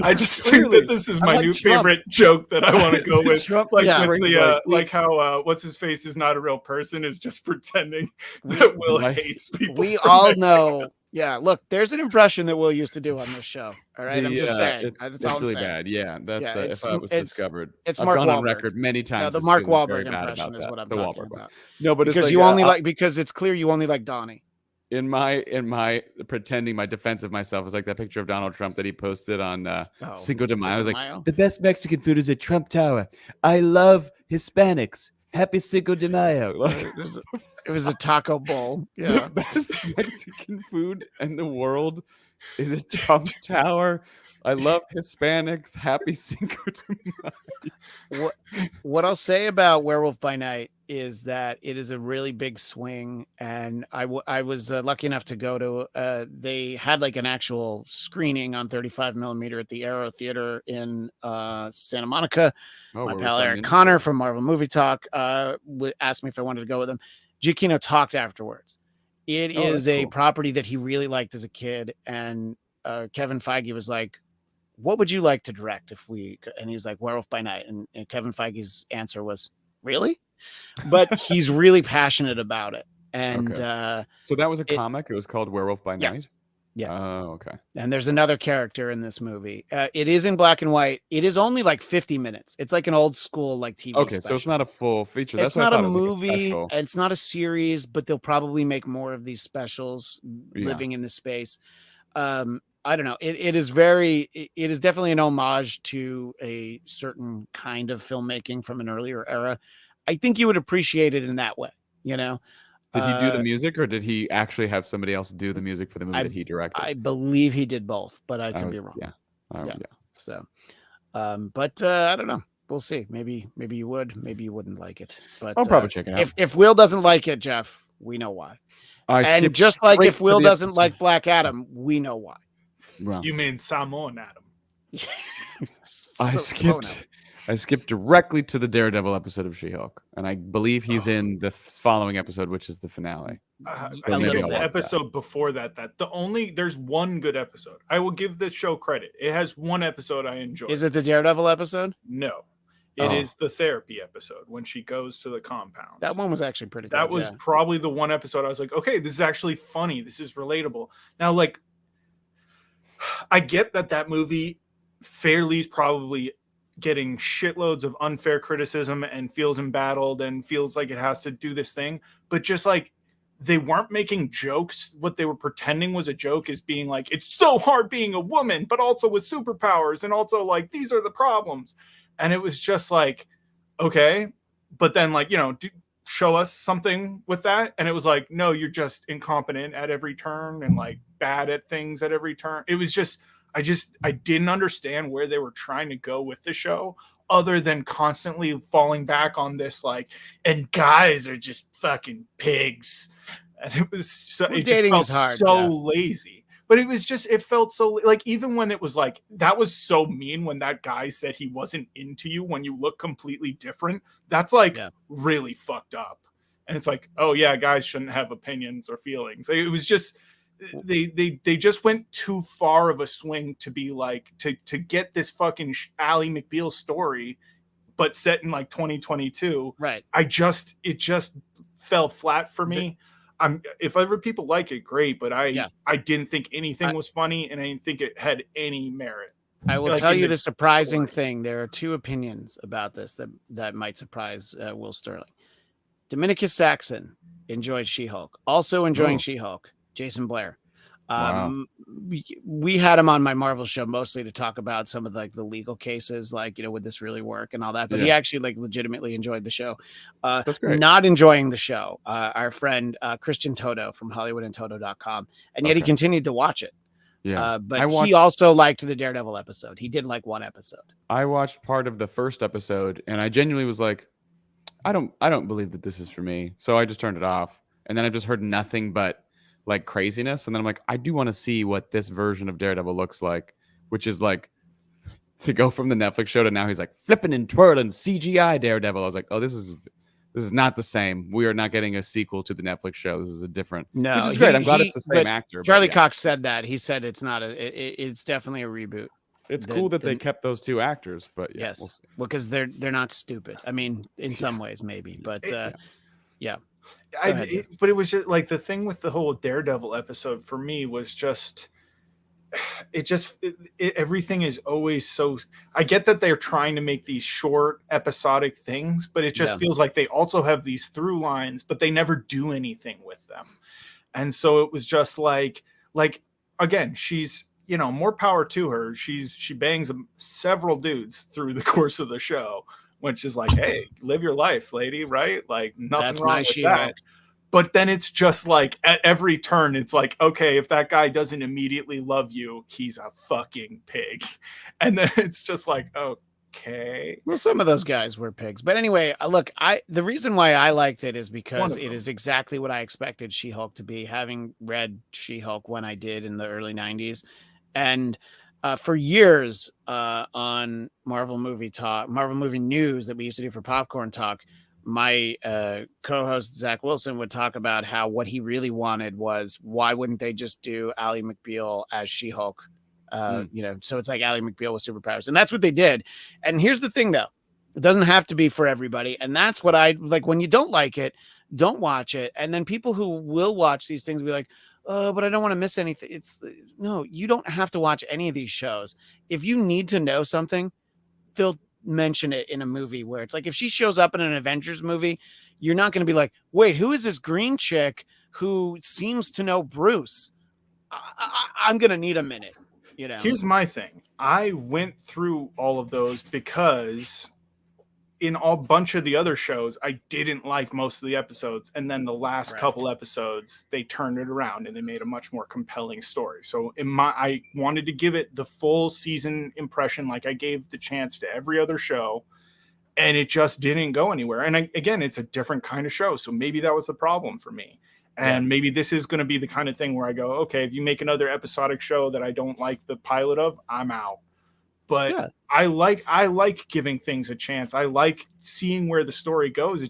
I just think that this is my new favorite joke that I want to go with. Like how what's his face is not a real person, is just pretending that Will hates people. We all know. Yeah, look, there's an impression that Will used to do on this show. All right, I'm just saying. It's really bad. Yeah, that's if I was discovered. It's I've Mark gone Wahlberg. on record many times. No, the Mark Wahlberg impression is what I'm talking about. No, but because it's you only because it's clear you only like Donnie. In my pretending, my defense of myself is like that picture of Donald Trump that he posted on Cinco de Mayo. I was like, the best Mexican food is at Trump Tower. I love Hispanics. Happy Cinco de Mayo. It was a taco bowl. Yeah. The best Mexican food in the world is at Trump Tower. I love Hispanics. Happy Cinco de Mayo. What I'll say about Werewolf by Night is that it is a really big swing, and I was lucky enough to go to. They had like an actual screening on 35 millimeter at the Aero Theater in Santa Monica. My pal Eric Connor from Marvel Movie Talk asked me if I wanted to go with him. Giacchino talked afterwards. It is a property that he really liked as a kid, and Kevin Feige was like, what would you like to direct if we, and he was like, Werewolf by Night. And Kevin Feige's answer was, really? But he's really passionate about it. And so that was a comic. It was called Werewolf by Night. Yeah. Oh, okay. And there's another character in this movie. It is in black and white. It is only like 50 minutes. It's like an old school like TV Okay, special. so it's not a full feature. That's It's what not I a thought. It was like a movie. special. It's not a series, but they'll probably make more of these specials living in the space. I don't know. It is definitely an homage to a certain kind of filmmaking from an earlier era. I think you would appreciate it in that way, you know? Did he do the music, or did he actually have somebody else do the music for the movie that he directed? I believe he did both, but I could be wrong. Yeah. So, but I don't know. We'll see. Maybe you would. Maybe you wouldn't like it. But I'll probably check it out. If Will doesn't like it, Jeff, we know why. And just like if Will doesn't like Black Adam, we know why. Well, you mean Samoan Adam? I skipped directly to the Daredevil episode of She-Hulk, and I believe he's in the following episode, which is the finale. I think it's the episode before that. There's one good episode. I will give this show credit. It has one episode I enjoy. Is it the Daredevil episode? No. It is the therapy episode when she goes to the compound. That one was actually pretty good. That was probably the one episode I was like, okay, this is actually funny. This is relatable. Now, like, I get that movie fairly is probably getting shitloads of unfair criticism and feels embattled and feels like it has to do this thing. But just like, they weren't making jokes. What they were pretending was a joke is being like, it's so hard being a woman, but also with superpowers. And also like, these are the problems. And it was just like, okay, but then like, show us something with that. And it was like, no, you're just incompetent at every turn and like bad at things at every turn. It was just, I didn't understand where they were trying to go with the show other than constantly falling back on this, like, and guys are just fucking pigs. And it was so, it just felt so lazy. But it was just, it felt so, like, even when it was like, that was so mean when that guy said he wasn't into you when you look completely different. That's like really fucked up. And it's like, oh yeah, guys shouldn't have opinions or feelings. It was just, they just went too far of a swing to be like, to get this fucking Ally McBeal story, but set in like 2022. Right. It just fell flat for me. If other people like it, great, but I didn't think anything was funny, and I didn't think it had any merit. I will tell you the surprising thing. There are two opinions about this that might surprise Will Sterling. Dominicus Saxon enjoyed She-Hulk. Also enjoying She-Hulk, Jason Blair. Wow. We had him on my Marvel show mostly to talk about some of like the legal cases, like, would this really work and all that. But he actually like legitimately enjoyed the show. That's great. Not enjoying the show, our friend Christian Toto from HollywoodandToto.com, and yet he continued to watch it. Yeah, but he also liked the Daredevil episode. He did like one episode. I watched part of the first episode, and I genuinely was like, I don't believe that this is for me. So I just turned it off, and then I just heard nothing but like craziness, and then I'm like, I do want to see what this version of Daredevil looks like, which is like to go from the Netflix show to now he's like flipping and twirling CGI Daredevil. I was like, oh, this is not the same. We are not getting a sequel to the Netflix show. This is a different. No, which is great. I'm glad it's the same actor. Charlie Cox said that. He said it's not it's definitely a reboot. It's cool that they kept those two actors, but yes, we'll because they're not stupid. I mean, in some ways maybe, but yeah. But it was just like the thing with the whole Daredevil episode for me was just everything is always so. I get that they're trying to make these short episodic things, but it just feels like they also have these through lines, but they never do anything with them. And so it was just like again, she's, more power to her. She bangs several dudes through the course of the show, which is like, hey, live your life, lady, right? Like nothing wrong with that. But then it's just like at every turn, it's like, okay, if that guy doesn't immediately love you, he's a fucking pig. And then it's just like, okay. Well, some of those guys were pigs. But anyway, look, the reason why I liked it is because it is exactly what I expected She-Hulk to be, having read She-Hulk when I did in the early 90s. And for years on Marvel Movie News that we used to do for Popcorn Talk, my co-host Zach Wilson would talk about how what he really wanted was, why wouldn't they just do Ally McBeal as She-Hulk? So it's like Ally McBeal with superpowers, and that's what they did. And here's the thing, though, it doesn't have to be for everybody, and that's what I like. When you don't like it, don't watch it. And then people who will watch these things will be like, but I don't want to miss anything. No, you don't have to watch any of these shows. If you need to know something, they'll mention it in a movie where it's like, if she shows up in an Avengers movie, you're not going to be like, wait, who is this green chick who seems to know Bruce? I'm going to need a minute. Here's my thing. I went through all of those because in a bunch of the other shows, I didn't like most of the episodes. And then the last couple episodes, they turned it around and they made a much more compelling story. So I wanted to give it the full season impression like I gave the chance to every other show. And it just didn't go anywhere. And again, it's a different kind of show. So maybe that was the problem for me. And maybe this is going to be the kind of thing where I go, okay, if you make another episodic show that I don't like the pilot of, I'm out. But I like giving things a chance. I like seeing where the story goes.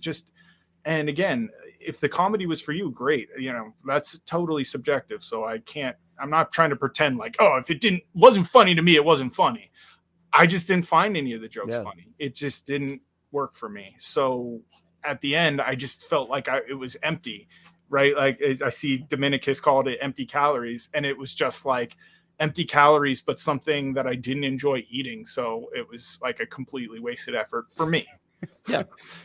And again, if the comedy was for you, great. That's totally subjective. So I'm not trying to pretend like, oh, if it wasn't funny to me, it wasn't funny. I just didn't find any of the jokes funny. It just didn't work for me. So at the end, I just felt like it was empty. Right. Like I see Dominicus called it empty calories, and it was just like empty calories, but something that I didn't enjoy eating. So it was like a completely wasted effort for me. Yeah.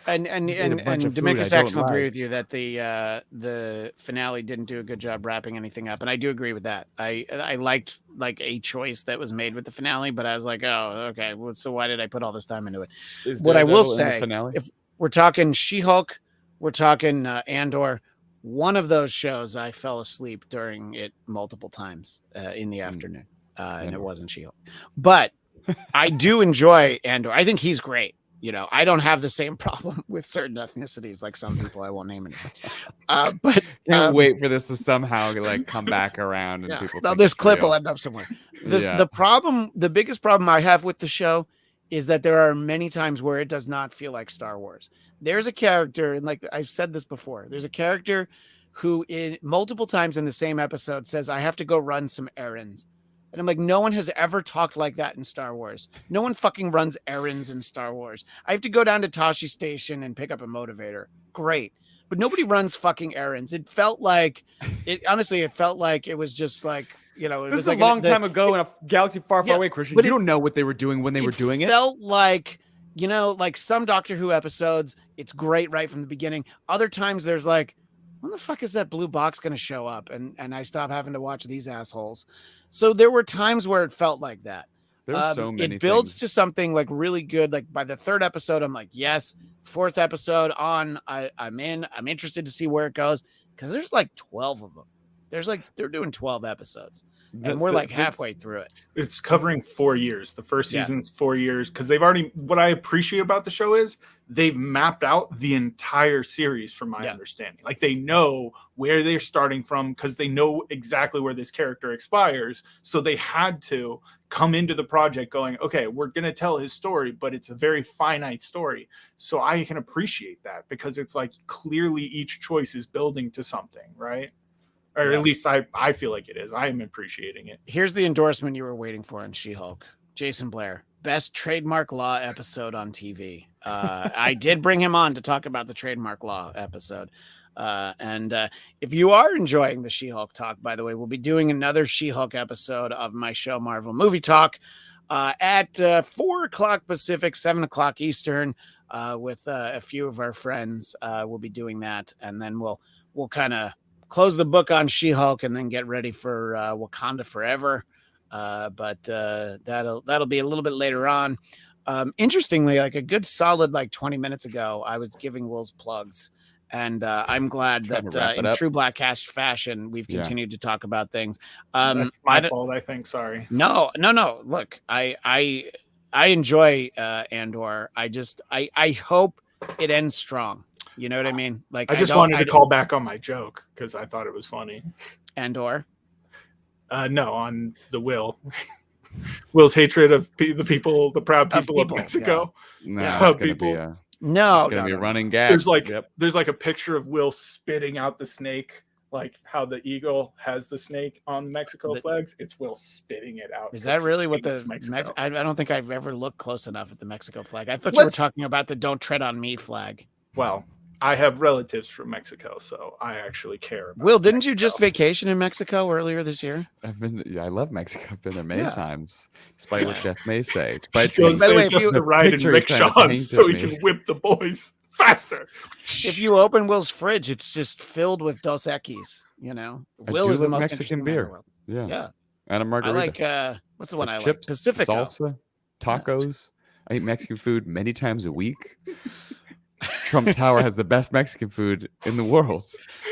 And Dominicus actually agree with you that the finale didn't do a good job wrapping anything up. And I do agree with that. I liked like a choice that was made with the finale, but I was like, oh, okay. Well, so why did I put all this time into it? What I will say, if we're talking She-Hulk, we're talking Andor, one of those shows I fell asleep during it multiple times in the afternoon, and it wasn't She-Hulk. But I do enjoy Andor. I think he's great. I don't have the same problem with certain ethnicities like some people. I won't name anyone. But can't wait for this to somehow like come back around and people. Now this clip will end up somewhere. The biggest problem I have with the show is that there are many times where it does not feel like Star Wars. There's a character, and like I've said this before, there's a character who in multiple times in the same episode says, I have to go run some errands. And I'm like, no one has ever talked like that in Star Wars. No one fucking runs errands in Star Wars. I have to go down to Tashi Station and pick up a motivator. Great. But nobody runs fucking errands. It felt like it was just like, this is like a long time ago in a galaxy far, far away, Christian. But you don't know what they were doing when they were doing it. It felt like, like some Doctor Who episodes, it's great right from the beginning. Other times there's like, when the fuck is that blue box going to show up? And I stop having to watch these assholes. So there were times where it felt like that. There's so many it builds to something like really good. Like by the third episode, I'm like, yes. Fourth episode on, I'm in. I'm interested to see where it goes because there's like 12 of them. They're doing 12 episodes. And we're like halfway through it. It's covering 4 years. The first season's 4 years because what I appreciate about the show is they've mapped out the entire series from my understanding. Like they know where they're starting from because they know exactly where this character expires. So they had to come into the project going, okay, we're going to tell his story, but it's a very finite story. So I can appreciate that because it's like clearly each choice is building to something, right? Or at least I feel like it is. I am appreciating it. Here's the endorsement you were waiting for on She-Hulk. Jason Blair, best trademark law episode on TV. I did bring him on to talk about the trademark law episode. And if you are enjoying the She-Hulk talk, by the way, we'll be doing another She-Hulk episode of my show, Marvel Movie Talk, at 4:00 Pacific, 7:00 Eastern, with a few of our friends. We'll be doing that. And then we'll kind of close the book on She-Hulk and then get ready for Wakanda Forever. But that'll be a little bit later on. Interestingly, like a good solid 20 minutes ago, I was giving Will's plugs. And I'm glad that in true Bladtcast fashion, we've continued to talk about things. That's my fault, I think. Sorry. No. Look, I enjoy Andor. I hope it ends strong. You know what I mean? Like I just wanted to call back on my joke because I thought it was funny. Andor? No, on the Will's hatred of the people, the proud people of Mexico. Yeah. It's gonna be a running gag. There's like a picture of Will spitting out the snake, like how the eagle has the snake on Mexico flags. It's Will spitting it out. Is that really what I don't think I've ever looked close enough at the Mexico flag. I thought you were talking about the "Don't Tread on Me" flag. Well, I have relatives from Mexico, so I actually care about Will, didn't you Mexico. just vacation in Mexico earlier this year? I love Mexico. I've been there many times, despite what Yeah. Jeff may say. He Despite goes By the there way, if just you- to ride in picture he's trying to rickshaws paint so at he me. can whip the boys faster. If you open Will's fridge, it's just filled with Dos Equis. You know, I Will do is the love most Mexican interesting man in the beer. world. Yeah. Yeah, And a I margarita. like what's the one I like? Chips, Pacifico. salsa, tacos. I eat Mexican food many times a week. Trump Tower has the best Mexican food in the world.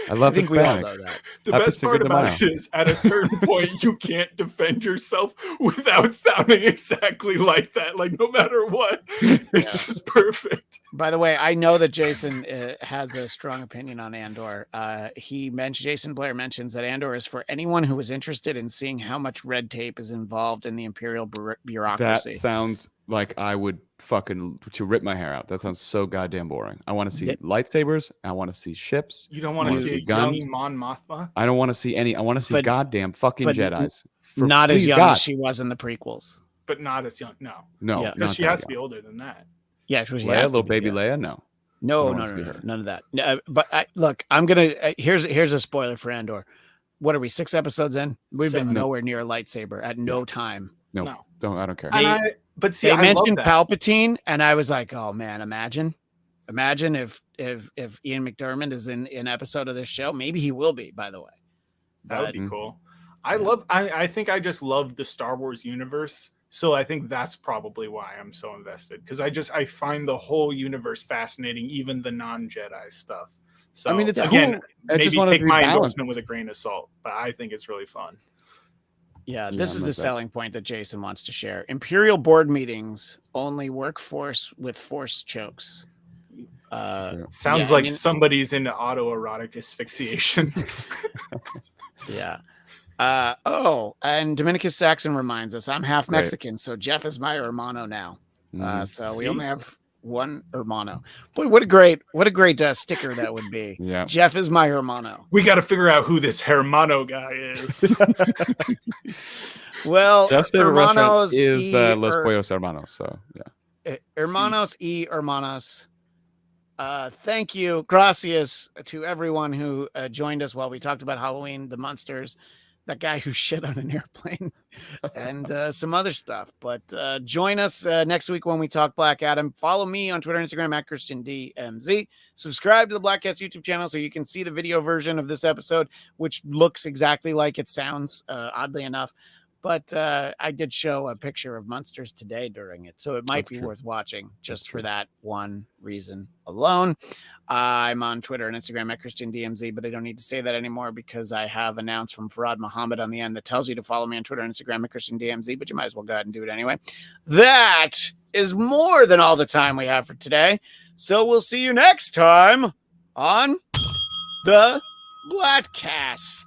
I love I think we all Hispanics. know that. The Happy best part Cinco de about Mayo. it is at a certain point you can't defend yourself without sounding exactly like that. Like no matter what, it's just perfect. By the way, I know that Jason has a strong opinion on Andor. Jason Blair mentions that Andor is for anyone who is interested in seeing how much red tape is involved in the imperial bureaucracy. That sounds like I would fucking to rip my hair out. That sounds so goddamn boring. I want to see lightsabers. I want to see ships. You don't want to see a guns. young Mon Mothma? I don't want to see any. I want to see goddamn fucking Jedis. Not as young God. as she was in the prequels. But not as young. No. No, Yeah. Because not she that has young. to be older than that. Yeah, she Leia, has to little be, baby yeah. Leia. No. No, I don't wanna see her. none of that. No, but look, I'm gonna. Here's a spoiler for Andor. What are we? 6 episodes in? We've been nowhere near a lightsaber at no time. No. I don't care. But see, They I mentioned love that. Palpatine, and I was like, oh man, imagine if Ian McDiarmid is in an episode of this show. Maybe he will be. By the way, That would be cool. I think I just love the Star Wars universe. So I think that's probably why I'm so invested. Because I find the whole universe fascinating, even the non-Jedi stuff. So I mean, it's again, cool. I just maybe want to take be my balanced. endorsement with a grain of salt, but I think it's really fun. Yeah, Yeah, this I'm is the with that. selling point that Jason wants to share. Imperial board meetings only workforce with force chokes. Sounds like somebody's into autoerotic asphyxiation. Yeah. And Dominicus Saxon reminds us, I'm half Right. Mexican, so Jeff is my hermano now. So we See? only have one hermano. Boy, what a great sticker that would be. Yeah. Jeff is my hermano. We got to figure out who this Hermano guy is. Well, Jeff's favorite restaurant hermanos is y Los her- Pollos Hermanos. So yeah. Hermanos y hermanas. Thank you, gracias to everyone who joined us while we talked about Halloween, the Munsters, that guy who shit on an airplane, and some other stuff. But join us next week when we talk Black Adam. Follow me on Twitter and Instagram at ChristianDMZ. Subscribe to the Bladtcast YouTube channel so you can see the video version of this episode, which looks exactly like it sounds, oddly enough. But I did show a picture of Munsters today during it, so it might be worth watching just for that one reason alone. I'm on Twitter and Instagram at ChristianDMZ, but I don't need to say that anymore because I have announced from Farad Muhammad on the end that tells you to follow me on Twitter and Instagram at ChristianDMZ, but you might as well go ahead and do it anyway. That is more than all the time we have for today. So we'll see you next time on the Bladtcast.